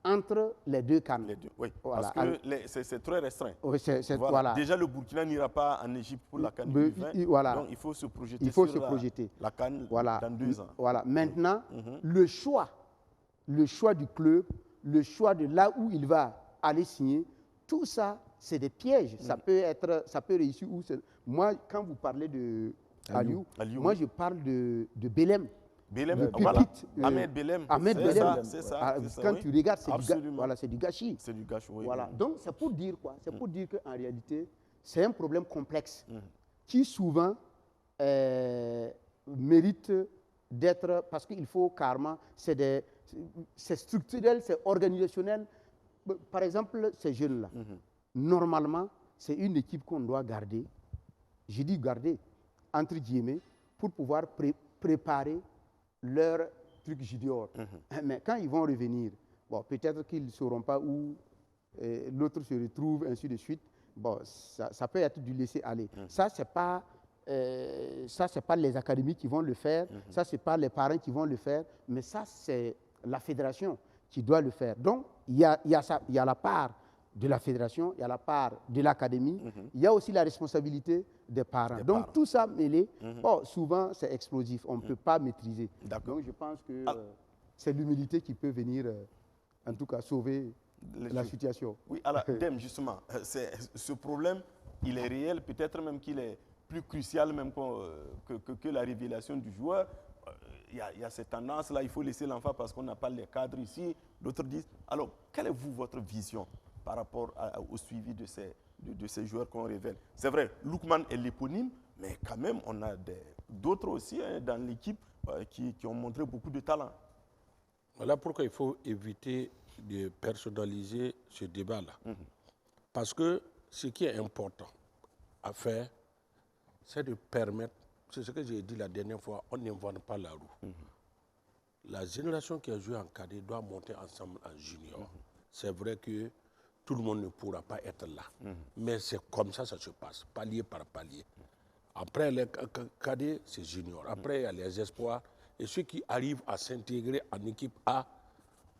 entre les deux CAN. Oui, voilà. Parce que c'est très restreint. Oui, voilà. Déjà, le Burkina n'ira pas en Égypte pour la CAN U20, voilà. donc il faut se projeter sur la CAN dans 2 ans. Voilà. Maintenant, le choix du club, le choix de là où il va aller signer, tout ça, c'est des pièges. Ça peut réussir. Moi, quand vous parlez de Aliou, moi, je parle de Belem. Belem, voilà. Ahmed Belem. Ahmed Belem. C'est ça. Quand tu regardes, c'est du gâchis. C'est du gâchis, oui. Voilà. Donc, c'est pour dire quoi? C'est pour dire qu'en réalité, c'est un problème complexe qui souvent mérite d'être... Parce qu'il faut carrément... C'est structurel, c'est organisationnel. Par exemple, ces jeunes-là, normalement, c'est une équipe qu'on doit garder. Je dis garder, entre guillemets, pour pouvoir préparer leur truc junior. Mais quand ils vont revenir, bon, peut-être qu'ils ne sauront pas où l'autre se retrouve, ainsi de suite. Bon, ça peut être du laisser-aller. Ça, ce n'est pas les académies qui vont le faire, ça, ce n'est pas les parents qui vont le faire, mais ça, c'est la fédération qui doit le faire. Donc, il y a la part de la fédération, il y a la part de l'académie, il y a aussi la responsabilité des parents. Donc, tout ça mêlé, souvent, c'est explosif, on ne peut pas maîtriser. Donc, je pense que c'est l'humilité qui peut venir, en tout cas, sauver la situation. Oui, alors, Dem, justement, ce problème, il est réel, peut-être même qu'il est plus crucial même que la révélation du joueur. Il y a cette tendance-là, il faut laisser l'enfant parce qu'on n'a pas les cadres ici. D'autres disent, alors, quelle est votre vision par rapport au suivi de ces joueurs qu'on révèle? C'est vrai, Lookman est l'éponyme, mais quand même, on a d'autres aussi dans l'équipe qui ont montré beaucoup de talent. Voilà pourquoi il faut éviter de personnaliser ce débat-là. Parce que ce qui est important à faire, c'est de permettre, c'est ce que j'ai dit la dernière fois, on n'invente pas la roue. La génération qui a joué en cadet doit monter ensemble en junior. C'est vrai que tout le monde ne pourra pas être là. Mais c'est comme ça se passe, palier par palier. Après les cadets, c'est junior. Après, il y a les espoirs. Et ceux qui arrivent à s'intégrer en équipe A,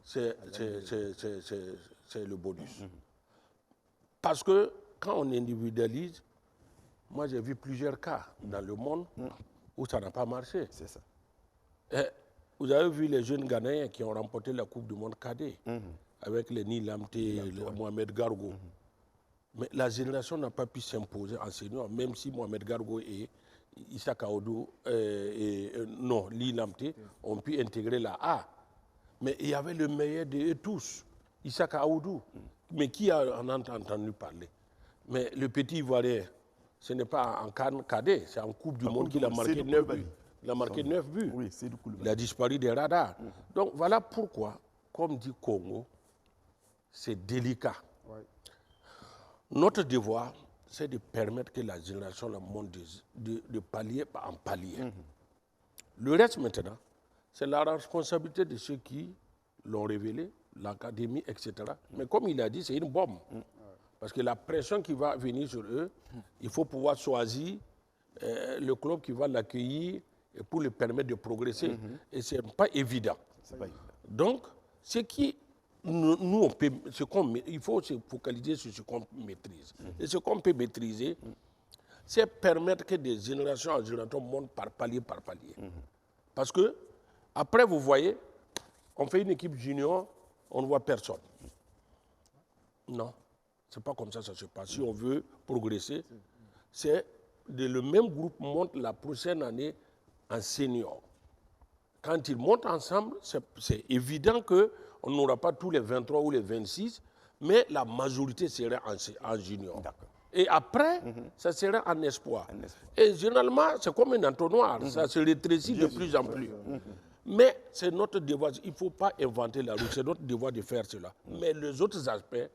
c'est le bonus. Parce que quand on individualise, moi j'ai vu plusieurs cas dans le monde où ça n'a pas marché. C'est ça. Et vous avez vu les jeunes Ghanéens qui ont remporté la Coupe du Monde cadet avec les Nilamté, Mohamed Gargo. Mais la génération n'a pas pu s'imposer en senior, même si Mohamed Gargo est Issa Kaodou et non, Lilamté ont pu intégrer la A. Mais il y avait le meilleur d'eux tous, Issa Kaodou. Mais qui en a entendu parler? Mais le petit Ivoirien, ce n'est pas en CAN cadet, c'est en Coupe du Monde qu'il a marqué 9 buts. Il a marqué 9 buts. Oui, il a disparu des radars. Donc voilà pourquoi, comme dit Congo, c'est délicat. Notre devoir, c'est de permettre que la génération la monte de palier en palier. Le reste maintenant, c'est la responsabilité de ceux qui l'ont révélé, l'académie, etc. Mais comme il a dit, c'est une bombe. Parce que la pression qui va venir sur eux, il faut pouvoir choisir le club qui va l'accueillir pour lui permettre de progresser. Et ce n'est pas évident. Donc, ce qui, nous on peut, il faut se focaliser sur ce qu'on maîtrise. Et ce qu'on peut maîtriser, c'est permettre que des générations en génération montent par palier par palier. Parce que, après, vous voyez, on fait une équipe junior, on ne voit personne. Non, ce n'est pas comme ça que ça se passe. Si on veut progresser, c'est le même groupe monte la prochaine année en senior. Quand ils montent ensemble, c'est évident qu'on n'aura pas tous les 23 ou les 26, mais la majorité serait en junior. Et après, ça serait en espoir. Et généralement, c'est comme un entonnoir, ça se rétrécit de plus en plus. Mais c'est notre devoir, il ne faut pas inventer la roue, c'est notre devoir de faire cela. Mais les autres aspects,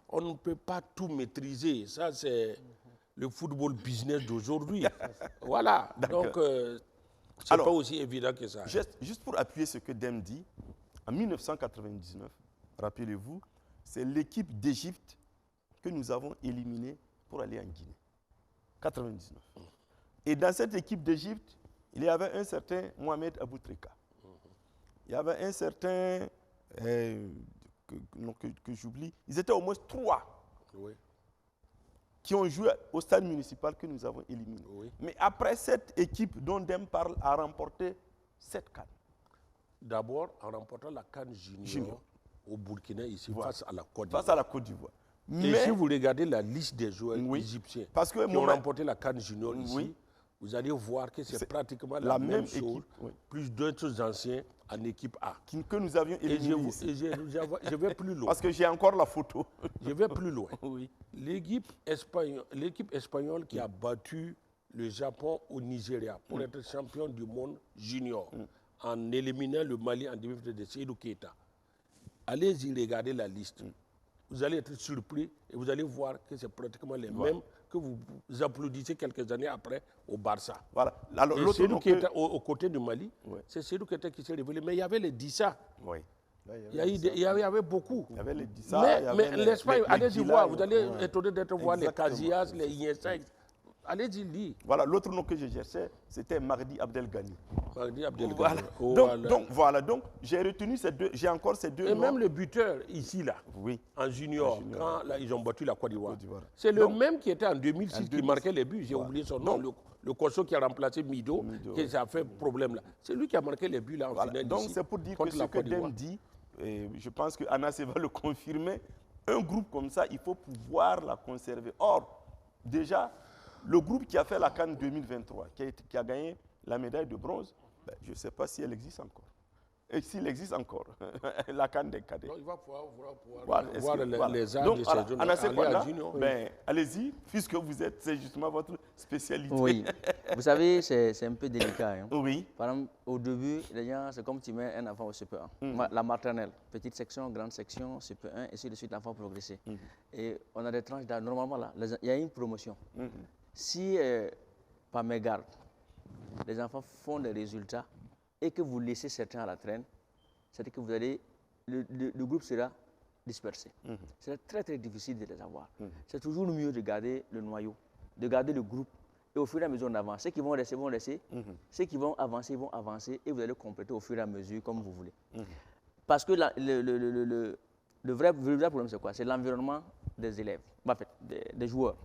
on ne peut pas tout maîtriser. Ça, c'est le football business d'aujourd'hui. Voilà, donc c'est pas aussi évident que ça. Juste pour appuyer ce que Dem dit, en 1999, rappelez-vous, c'est l'équipe d'Égypte que nous avons éliminée pour aller en Guinée. 99. Et dans cette équipe d'Égypte, il y avait un certain Mohamed Aboutrika. Il y avait un certain, que j'oublie, ils étaient au moins 3 qui ont joué au stade municipal que nous avons éliminé. Mais après, cette équipe dont Dem parle a remporté 7 CAN. D'abord, en remportant la CAN junior au Burkina, ici, face à la Côte d'Ivoire. Face à la Côte d'Ivoire. Et si vous regardez la liste des joueurs égyptiens qui ont remporté la CAN junior ici, vous allez voir que c'est pratiquement la même chose, équipe, plus d'autres anciens en équipe A. Que nous avions éliminé ici. Et je vais plus loin. Parce que j'ai encore la photo. Je vais plus loin. L'équipe espagnole qui a battu le Japon au Nigeria pour être champion du monde junior en éliminant le Mali en demi-finale de Seydou Keita. Allez-y regarder la liste. Vous allez être surpris et vous allez voir que c'est pratiquement les mêmes que vous applaudissez quelques années après au Barça. Voilà. Alors, Seydou Keita aux côtés du Mali, c'est Seydou Keita qui s'est révélé. Mais il y avait les Dissa. Il y avait beaucoup. Il y avait les Dissa. Mais l'Espagne, allez-y voir, vous allez étonner d'être voir les Casillas, les Iniesta. Allez-y lire. Voilà, l'autre nom que je cherchais, c'était Mardi Abdelghani. Mardi Abdelghani. Voilà. Donc, j'ai retenu ces deux, j'ai encore ces deux noms. Et même le buteur, ici, là, en junior, quand là, ils ont battu la Côte d'Ivoire. C'est le même qui était en 2006 qui marquait les buts. J'ai oublié son nom, le Cocho qui a remplacé Mido, qui a fait problème là. C'est lui qui a marqué les buts là en finale. Donc, c'est pour dire que ce que Dem dit, et je pense que Anas va le confirmer, un groupe comme ça, il faut pouvoir la conserver. Or, déjà, le groupe qui a fait la CAN 2023, qui a gagné la médaille de bronze, je ne sais pas si elle existe encore. Et s'il existe encore, la CAN des cadets. Donc, il va pouvoir voir les arts de ces jeunes. Allez-y, puisque c'est justement votre spécialité. Oui, vous savez, c'est un peu délicat. Hein. Oui. Par exemple, au début, les gens, c'est comme tu mets un enfant au CP1. La maternelle, petite section, grande section, CP1, et ainsi de suite, l'enfant progresser. Et on a des tranches d'âge. Normalement, là, il y a une promotion. Si, par mégarde, les enfants font des résultats et que vous laissez certains à la traîne, c'est-à-dire que vous allez, le groupe sera dispersé. C'est très, très difficile de les avoir. C'est toujours mieux de garder le noyau, de garder le groupe. Et au fur et à mesure, on avance. Ceux qui vont rester, vont rester. Ceux qui vont avancer. Et vous allez compléter au fur et à mesure, comme vous voulez. Parce que le vrai problème, c'est quoi? C'est l'environnement des élèves, en fait, des joueurs.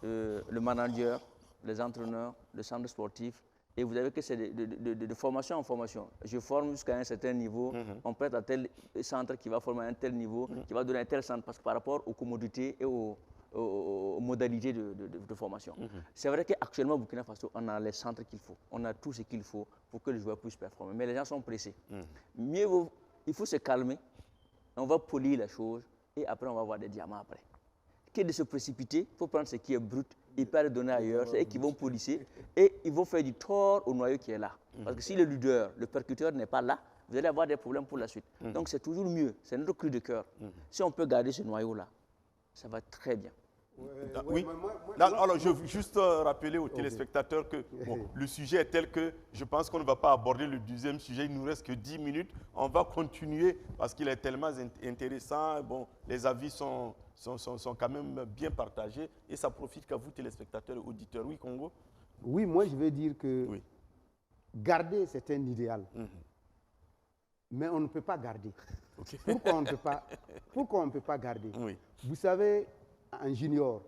Le manager, les entraîneurs, le centre sportif Et vous avez que c'est de formation en formation. Je forme jusqu'à un certain niveau, on prête à tel centre qui va former à un tel niveau, qui va donner un tel centre, parce que par rapport aux commodités et aux modalités de formation. C'est vrai qu'actuellement, au Burkina Faso, on a les centres qu'il faut, on a tout ce qu'il faut pour que les joueurs puissent performer. Mais les gens sont pressés. Mieux vaut, il faut se calmer, on va polir les choses et après on va avoir des diamants après. Que de se précipiter, il faut prendre ce qui est brut et pas le donner ailleurs. C'est eux qui vont polisser et ils vont faire du tort au noyau qui est là. Parce que si le leader, le percuteur n'est pas là, vous allez avoir des problèmes pour la suite. Donc c'est toujours mieux, c'est notre cri de cœur. Si on peut garder ce noyau-là, ça va très bien. Oui. Alors, je veux juste rappeler aux téléspectateurs que le sujet est tel que je pense qu'on ne va pas aborder le deuxième sujet. Il ne nous reste que 10 minutes. On va continuer parce qu'il est tellement intéressant. Bon, les avis sont quand même bien partagés et ça profite qu'à vous, téléspectateurs et auditeurs. Oui, Congo? Oui, moi, je veux dire que garder, c'est un idéal. Mais on ne peut pas garder. Pourquoi on ne peut pas garder? Vous savez, en junior,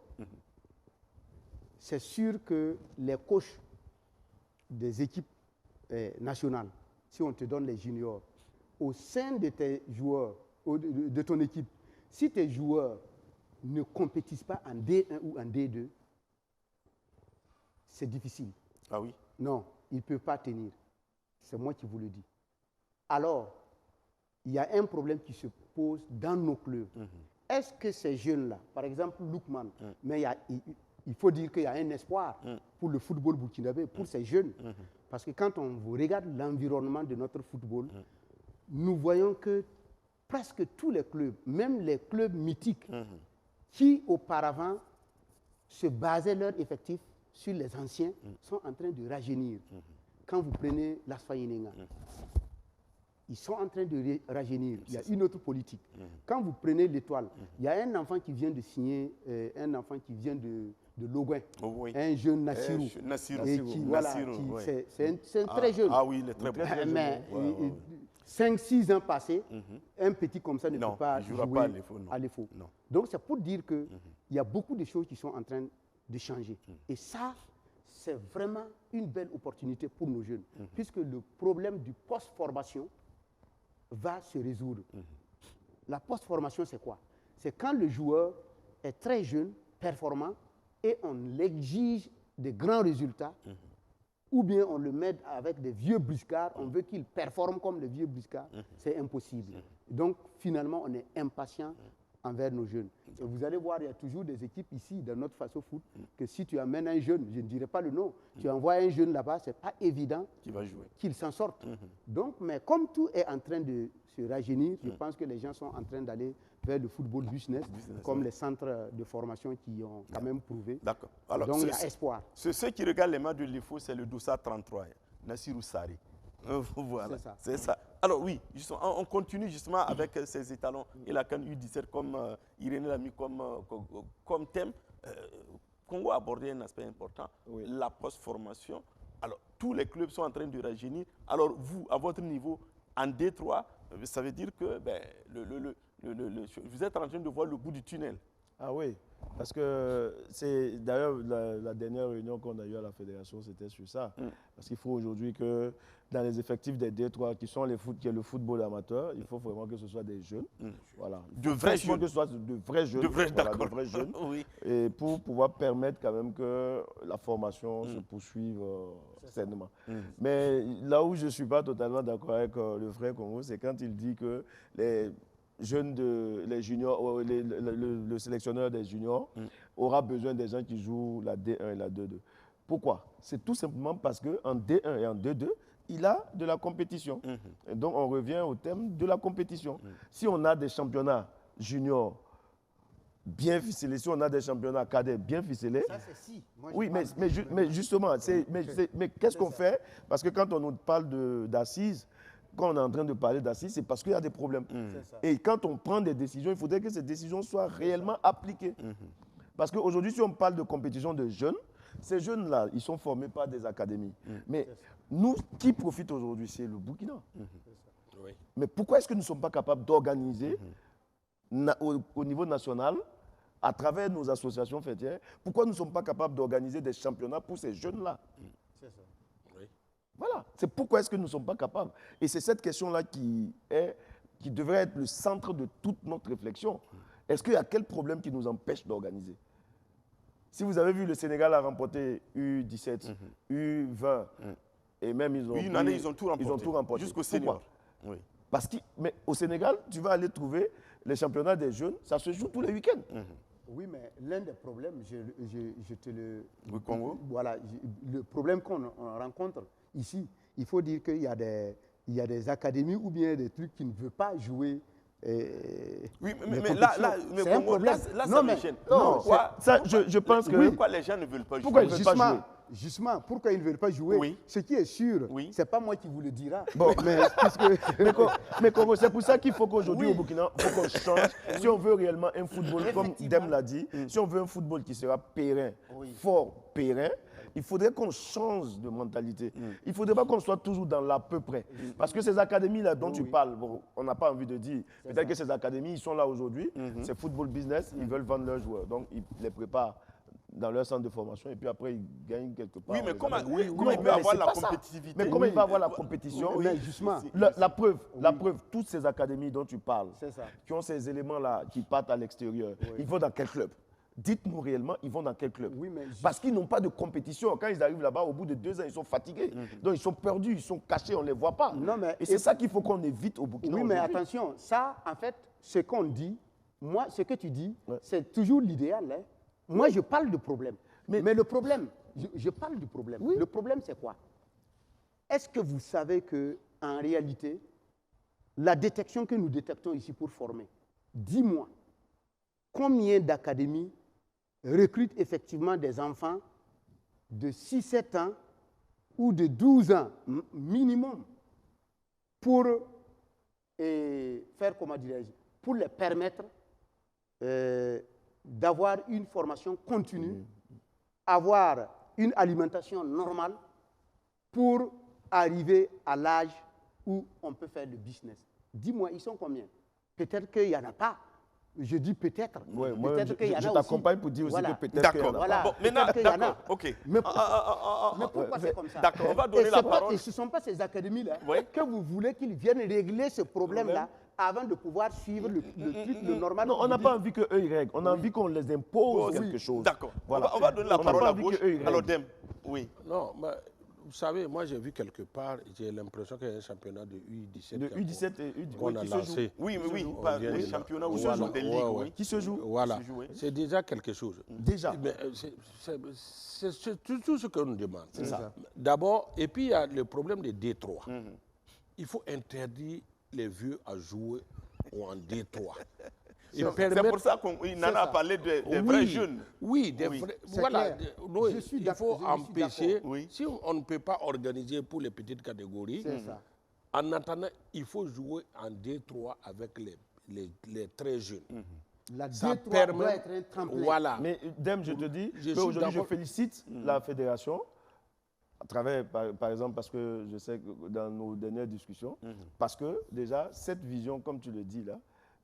c'est sûr que les coachs des équipes nationales, si on te donne les juniors, au sein de tes joueurs, de ton équipe, si tes joueurs ne compétissent pas en D1 ou en D2, c'est difficile. Ah oui? Non, ils ne peuvent pas tenir. C'est moi qui vous le dis. Alors, il y a un problème qui se pose dans nos clubs. Est-ce que ces jeunes-là, par exemple Lookman, mais il faut dire qu'il y a un espoir pour le football burkinabé, pour ces jeunes. Parce que quand on regarde l'environnement de notre football, nous voyons que presque tous les clubs, même les clubs mythiques, qui auparavant se basaient leur effectif sur les anciens, sont en train de rajeunir. Quand vous prenez l'Asfa Yenenga, ils sont en train de rajeunir. Il y a une autre politique. Quand vous prenez l'Étoile, il y a un enfant qui vient de signer, un enfant qui vient de Logouin, un jeune Nassirou. C'est un très jeune. Ah oui, il est très bon. Mais 5-6 ans passés, un petit comme ça ne peut pas jouer à l'EFO. Donc c'est pour dire qu'il y a beaucoup de choses qui sont en train de changer. Et ça, c'est vraiment une belle opportunité pour nos jeunes, puisque le problème du post-formation va se résoudre. La post-formation, c'est quoi? C'est quand le joueur est très jeune, performant, et on l'exige des grands résultats, ou bien on le met avec des vieux briscards, on veut qu'il performe comme les vieux briscards, c'est impossible. Donc, finalement, on est impatient envers nos jeunes. Et vous allez voir, il y a toujours des équipes ici, dans notre Faso Foot, que si tu amènes un jeune, je ne dirais pas le nom, tu envoies un jeune là-bas, ce n'est pas évident qu'il s'en sorte. Donc, mais comme tout est en train de se rajeunir, je pense que les gens sont en train d'aller vers le football business, comme les centres de formation qui ont quand même prouvé. D'accord. Donc, il y a espoir. Ceux qui regardent les matchs de l'IFO, c'est le Doussa 33, Nassirou Sari. Voilà, c'est ça. Alors oui, justement, on continue justement avec ces étalons et la CAN U17 comme Irénée l'a mis comme thème. Congo a abordé un aspect important, la post-formation. Alors tous les clubs sont en train de rajeunir. Alors vous, à votre niveau, en D3, ça veut dire que vous êtes en train de voir le bout du tunnel. Ah oui, parce que c'est d'ailleurs la dernière réunion qu'on a eue à la fédération, c'était sur ça. Parce qu'il faut aujourd'hui que dans les effectifs des D3 qui est le football amateur, il faut vraiment que ce soit des jeunes. Voilà. De vrais jeunes. Que ce soit de vrais jeunes. De vrais jeunes. Oui. Et pour pouvoir permettre quand même que la formation se poursuive sainement. Mais là où je ne suis pas totalement d'accord avec le frère Congo, c'est quand il dit que les juniors, le sélectionneur des juniors aura besoin des gens qui jouent la D1 et la D2. Pourquoi? C'est tout simplement parce qu'en D1 et en D2, il a de la compétition. Et donc, on revient au thème de la compétition. Si on a des championnats juniors bien ficelés, si on a des championnats cadets bien ficelés... Ça, c'est si. Moi, oui, mais justement, mais qu'est-ce qu'on fait? Parce que quand on nous parle d'assises, quand on est en train de parler d'assises, c'est parce qu'il y a des problèmes. Et quand on prend des décisions, il faudrait que ces décisions soient réellement appliquées. Parce qu'aujourd'hui, si on parle de compétition de jeunes, ces jeunes-là, ils sont formés par des académies. Mais nous, qui profitent aujourd'hui, c'est le Burkina. Mais pourquoi est-ce que nous ne sommes pas capables d'organiser au niveau national, à travers nos associations fêtières, pourquoi nous ne sommes pas capables d'organiser des championnats pour ces jeunes-là? Voilà. C'est pourquoi est-ce que nous ne sommes pas capables. Et c'est cette question-là qui devrait être le centre de toute notre réflexion. Est-ce qu'il y a quel problème qui nous empêche d'organiser? Si vous avez vu, le Sénégal a remporté U17, U20, et même ils ont, Oui, une année, ils ont tout remporté. Ils ont tout remporté. Jusqu'au senior. Oui. Parce que, mais au Sénégal, tu vas aller trouver les championnats des jeunes, ça se joue tous les week-ends. Oui, mais l'un des problèmes, je te le... Le Congo. Voilà, le problème qu'on rencontre ici, il faut dire qu'il y a des académies ou bien des trucs qui ne veulent pas jouer. Oui, mais là, c'est un problème. Là, Non, ça mais- me gêne. non, Pourquoi, Ça, je pense que... pourquoi les gens ne veulent pas jouer? Pourquoi ils veulent pas jouer? Justement, pourquoi ils ne veulent pas jouer, Oui. ce qui est sûr, Oui. c'est pas moi qui vous le dira. Bon. Mais puisque... Mais Congo, c'est pour ça qu'il faut qu'aujourd'hui, au Burkina, il faut qu'on change. Si on veut réellement un football, comme Dem l'a dit, si on veut un football qui sera périn, fort, périn, il faudrait qu'on change de mentalité. Il ne faudrait pas qu'on soit toujours dans l'à peu près. Parce que ces académies-là dont tu parles, bon, on n'a pas envie de dire. Peut-être que ces académies, ils sont là aujourd'hui, c'est football business, ils veulent vendre leurs joueurs. Donc, ils les préparent dans leur centre de formation et puis après, ils gagnent quelque part. Oui, mais comment comment il peut avoir la compétitivité? Mais comment il va avoir la compétition? Mais justement, La preuve, toutes ces académies dont tu parles, C'est ça. qui ont ces éléments-là, qui partent à l'extérieur, ils vont dans quel club? Dites-nous réellement, ils vont dans quel club? Oui, mais Parce qu'ils n'ont pas de compétition. Quand ils arrivent là-bas, au bout de 2 ans, ils sont fatigués. Donc ils sont perdus, ils sont cachés, on ne les voit pas. Non, mais- et c'est ça qu'il faut qu'on évite au Burkina oui, mais aujourd'hui. attention, ça, en fait, ce qu'on dit, moi, ce que tu dis, Ouais. c'est toujours l'idéal. Hein. Moi, je parle de problème. Mais le problème, je parle du problème. Le problème, c'est quoi? Est-ce que vous savez qu'en réalité, la détection que nous détectons ici pour former, dis-moi, combien d'académies recrutent effectivement des enfants de 6-7 ans ou de 12 ans minimum pour faire, comment dirais-je, pour les permettre d'avoir une formation continue, avoir une alimentation normale pour arriver à l'âge où on peut faire le business. Dis-moi, ils sont combien? Peut-être qu'il n'y en a pas. Je dis peut-être. Ouais, moi, Peut-être qu'il y en a je aussi. t'accompagne pour dire aussi Voilà. que peut-être qu'il y en a D'accord. pas. Voilà. Bon, maintenant, Peut-être qu'il y en a. d'accord, ok. Mais pourquoi c'est comme ça? D'accord, on va donner Et la c'est pas- parole. Et ce ne sont pas ces académies-là Oui. que vous voulez qu'ils viennent régler ce problème-là avant de pouvoir suivre le truc, le normal. Non, on n'a pas envie qu'eux ils règlent. On a envie qu'on les impose quelque chose. D'accord. Voilà. On va donner la On n'a parole pas à envie gauche. qu'eux, ils Alors, règlent. Dem, oui. Non, mais vous savez, moi j'ai vu quelque part, j'ai l'impression qu'il y a un championnat de U17. Le U17 et U18 qu'on a qui se lancé. joue. Oui, mais oui, On pas vient les de là. championnats où se Voilà, jouent des ligues, ouais, ouais. oui. Qui se joue. Voilà, Se joue, oui. c'est déjà quelque chose. Déjà. Mais c'est tout ce que nous demande. C'est ça. D'abord, et puis il y a le problème des D3. Il faut interdire les vieux à jouer en D3. Et C'est pour ça qu'on Nana a parlé des vrais jeunes. Oui, Oui. vrais. C'est Voilà. clair. Oui, Je suis il d'accord, faut je suis empêcher. d'accord. Oui. Si on ne peut pas organiser pour les petites catégories, C'est ça. en attendant, il faut jouer en D3 avec les très jeunes. La Ça D3 permet. doit être un tremplin. Voilà. Mais Dem, je te dis, Je suis qu'aujourd'hui, je d'accord. félicite la fédération, à travers, par exemple, parce que je sais que dans nos dernières discussions, parce que déjà, cette vision, comme tu le dis là,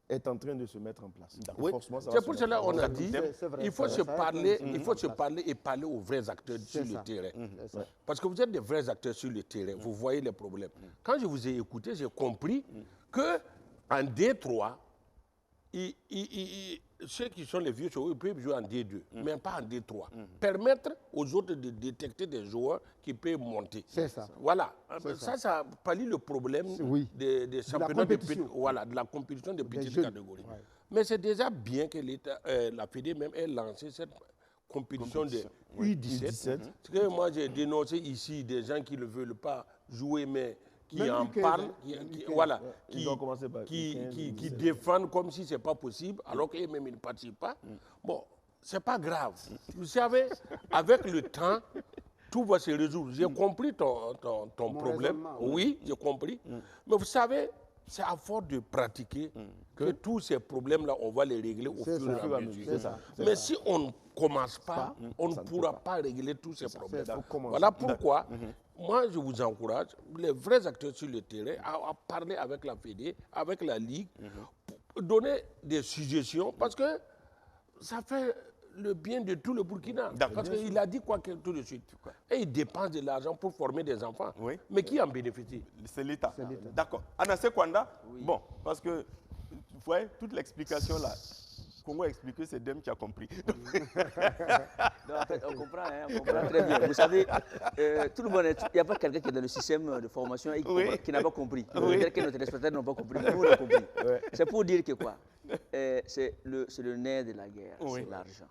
est en train de se mettre en place. Et Oui. forcément, ça va C'est se pour mettre cela en qu'on a place. dit C'est vrai, il faut ça se va être parler, un- il faut se parler et parler aux vrais acteurs sur le ça. terrain. C'est ça. Parce que vous êtes des vrais acteurs sur le terrain, vous voyez les problèmes. Quand je vous ai écouté, j'ai compris que en D3, ceux qui sont les vieux, ils peuvent jouer en D2, mais pas en D3. Permettre aux autres de détecter des joueurs qui peuvent monter. C'est ça. Voilà. Ça pallie le problème Oui. des championnats de compétition. voilà, de la compétition de petites jeunes. catégories. Mais c'est déjà bien que la Fédé même ait lancé cette compétition de U17. Parce que moi, j'ai dénoncé ici des gens qui ne veulent pas jouer, mais qui Même en U15, parlent, hein. voilà, Ils ont commencé par qui U15, U17. défendent comme si ce n'est pas possible, alors qu'eux-mêmes, ils ne participent pas. Bon, ce n'est pas grave. Vous savez, avec le temps, tout va se résoudre. J'ai compris ton problème. raisonnement, Oui, j'ai compris. Mais vous savez, c'est à force de pratiquer que tous ces problèmes-là, on va les régler au C'est fur et ça. à mesure. C'est ça. Mais si on ne commence pas, on ne pourra pas régler tous ces problèmes. Faut commencer. Voilà pourquoi, moi, je vous encourage, les vrais acteurs sur le terrain, à parler avec la Fédé, avec la Ligue, pour donner des suggestions, parce que ça fait le bien de tout le Burkina. D'accord. Parce qu'il a dit quoi que tout de suite. Et il dépense de l'argent pour former des enfants. Oui. Mais qui en bénéficie? C'est l'État. D'accord. Anassé Kwanda, bon, parce que, vous voyez, toute l'explication là, Congo a expliqué, c'est Dem qui a compris. Non, en fait, on comprend très bien. Vous savez, tout le monde, il n'y a pas quelqu'un qui est dans le système de formation et qui n'a pas compris. Quelqu'un que nos téléspectateurs n'ont pas compris, mais nous, on a compris. C'est pour dire que quoi? C'est le nerf de la guerre, c'est l'argent.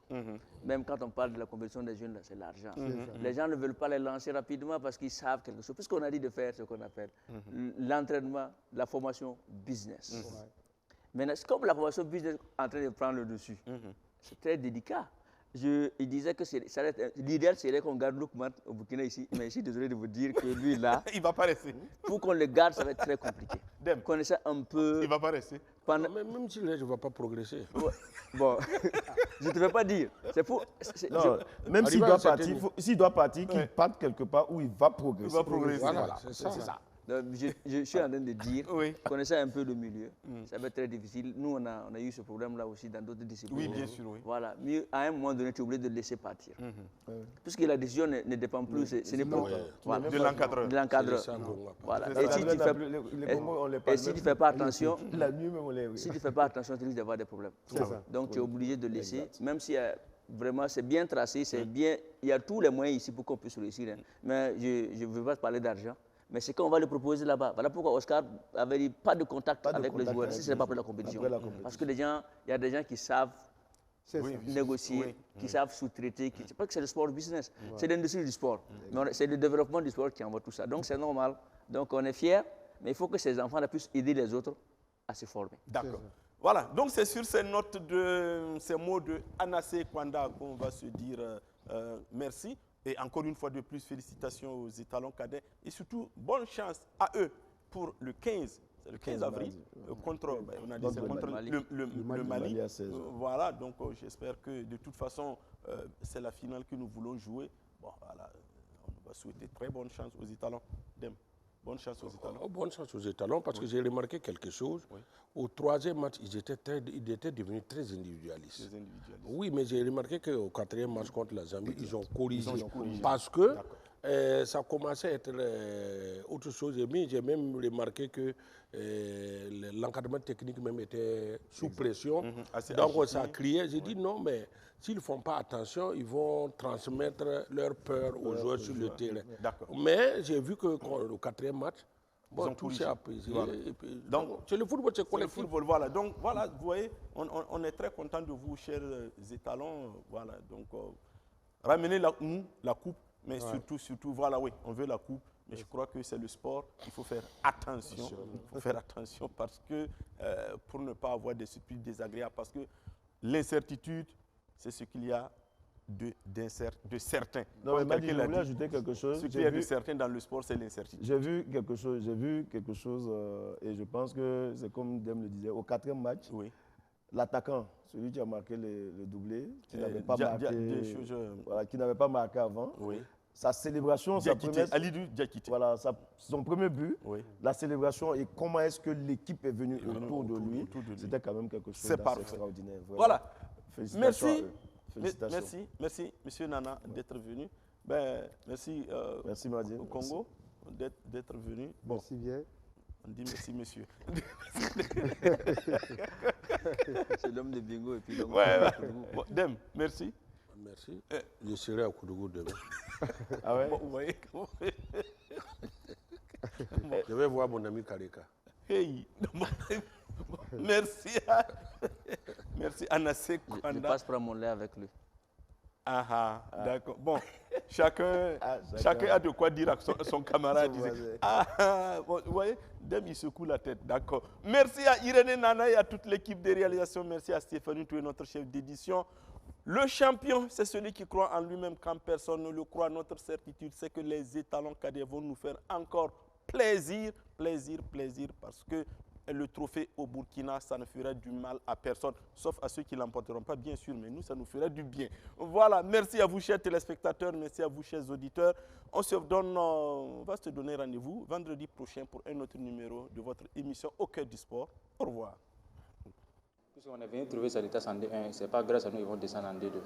Même quand on parle de la compétition des jeunes, c'est l'argent. Les gens ne veulent pas les lancer rapidement parce qu'ils savent quelque chose. Puisqu'on a dit de faire ce qu'on appelle l'entraînement, la formation business. Maintenant, c'est comme la formation business est en train de prendre le dessus. C'est très délicat. Il disait que l'idéal serait qu'on garde Lookman au Burkina ici, mais je suis désolé de vous dire que lui là, Il ne va pas rester. pour qu'on le garde, ça va être très compliqué. Dem. Connaissez un peu. Il ne va pas rester. Pendant... Même si je ne vais pas progresser. Bon, je ne te vais pas dire. C'est pour. Non, même s'il doit partir, s'il doit partir, qu'il parte quelque part où il va progresser. Il va progresser. Voilà, c'est ça. Je suis en train de dire, connaissez un peu le milieu, ça va être très difficile. Nous, on a eu ce problème-là aussi dans d'autres disciplines. Oui, bien sûr, oui. Voilà, mais à un moment donné, tu es obligé de le laisser partir. Puisque la décision ne dépend plus, ce n'est pas voilà. De l'encadreur. De l'encadreur. Voilà. Et si tu ne fais pas attention, si tu fais pas attention, tu risques d'avoir des problèmes. Donc, tu es obligé de laisser, même si vraiment c'est bien tracé, c'est bien, il y a tous les moyens ici pour qu'on puisse réussir. Mais je ne veux pas parler d'argent. Mais c'est qu'on va le proposer là-bas. Voilà pourquoi Oscar avait dit pas de contact avec les joueurs si ce n'est pas pour la compétition. Parce que il y a des gens qui savent négocier, qui savent sous-traiter. C'est pas que c'est le sport business, c'est l'industrie du sport. Mais c'est le développement du sport qui envoie tout ça. Donc c'est normal. Donc on est fiers, mais il faut que ces enfants puissent aider les autres à se former. D'accord. Voilà, donc c'est sur ces mots de Anassé Kwanda qu'on va se dire merci. Et encore une fois de plus, félicitations aux étalons cadets et surtout, bonne chance à eux pour le 15, c'est le 15 avril, contre, on a dit contre le Mali. Voilà, donc j'espère que de toute façon, c'est la finale que nous voulons jouer. Bon, voilà, on va souhaiter très bonne chance aux étalons. Dem. Bonne chance aux étalons. Bonne chance aux étalons, parce que j'ai remarqué quelque chose. Au troisième match, ils étaient devenus très individualistes. Oui, mais j'ai remarqué qu'au quatrième match contre la Zambie, ils ont corrigé. Parce que ça commençait à être autre chose. Et j'ai même remarqué que l'encadrement technique même était sous pression. Donc ça criait. J'ai dit non, mais s'ils ne font pas attention, ils vont transmettre leur peur aux joueurs sur le terrain. Mais j'ai vu qu'au quatrième match, tout s'est apaisé. Voilà. Donc, c'est le football, c'est collectif. Le football, voilà. Donc, voilà, vous voyez, on est très content de vous, chers étalons. Voilà, donc, ramenez la coupe, mais surtout, voilà, oui, on veut la coupe. Mais je crois que c'est le sport, il faut faire attention. Il faut faire attention parce que, pour ne pas avoir des surprises désagréables, parce que l'incertitude, c'est ce qu'il y a de certains. Non, mais Madi, je voulais ajouter quelque chose. Ce qu'il y a de certains dans le sport, c'est l'incertitude. J'ai vu quelque chose et je pense que c'est comme Dem le disait, au quatrième match, l'attaquant, celui qui a marqué le doublé, qui n'avait pas marqué avant, sa célébration, voilà, son premier but, la célébration et comment est-ce que l'équipe est venue autour de lui, c'était quand même quelque chose d'extraordinaire. Voilà. Félicitations. Merci, monsieur Nana, d'être venu. Merci au Congo d'être venu. Bon. Merci bien. On dit merci, monsieur. C'est l'homme de bingo et puis l'homme bon, Dem, merci. Merci. Je serai à Koudougou demain. Ah ouais? Bon, vous voyez comment... Je vais voir mon ami Kareka. Hey. Merci. Merci Anassé Kwanda. Je passe prendre mon lait avec lui. D'accord. Bon, chacun a de quoi dire à son camarade. Bon, vous voyez, Dem, il secoue la tête. D'accord. Merci à Irénée Nana et à toute l'équipe de réalisation. Merci à Stéphanie Toué, notre chef d'édition. Le champion, c'est celui qui croit en lui-même quand personne ne le croit. Notre certitude, c'est que les étalons cadets vont nous faire encore plaisir, parce que le trophée au Burkina, ça ne fera du mal à personne, sauf à ceux qui ne l'emporteront pas, bien sûr, mais nous, ça nous fera du bien. Voilà, merci à vous, chers téléspectateurs, merci à vous, chers auditeurs. On va se donner rendez-vous vendredi prochain pour un autre numéro de votre émission Au cœur du sport. Au revoir. Puisqu'on est venu trouver Sanitas en D1, ce n'est pas grâce à nous qu'ils vont descendre en D2.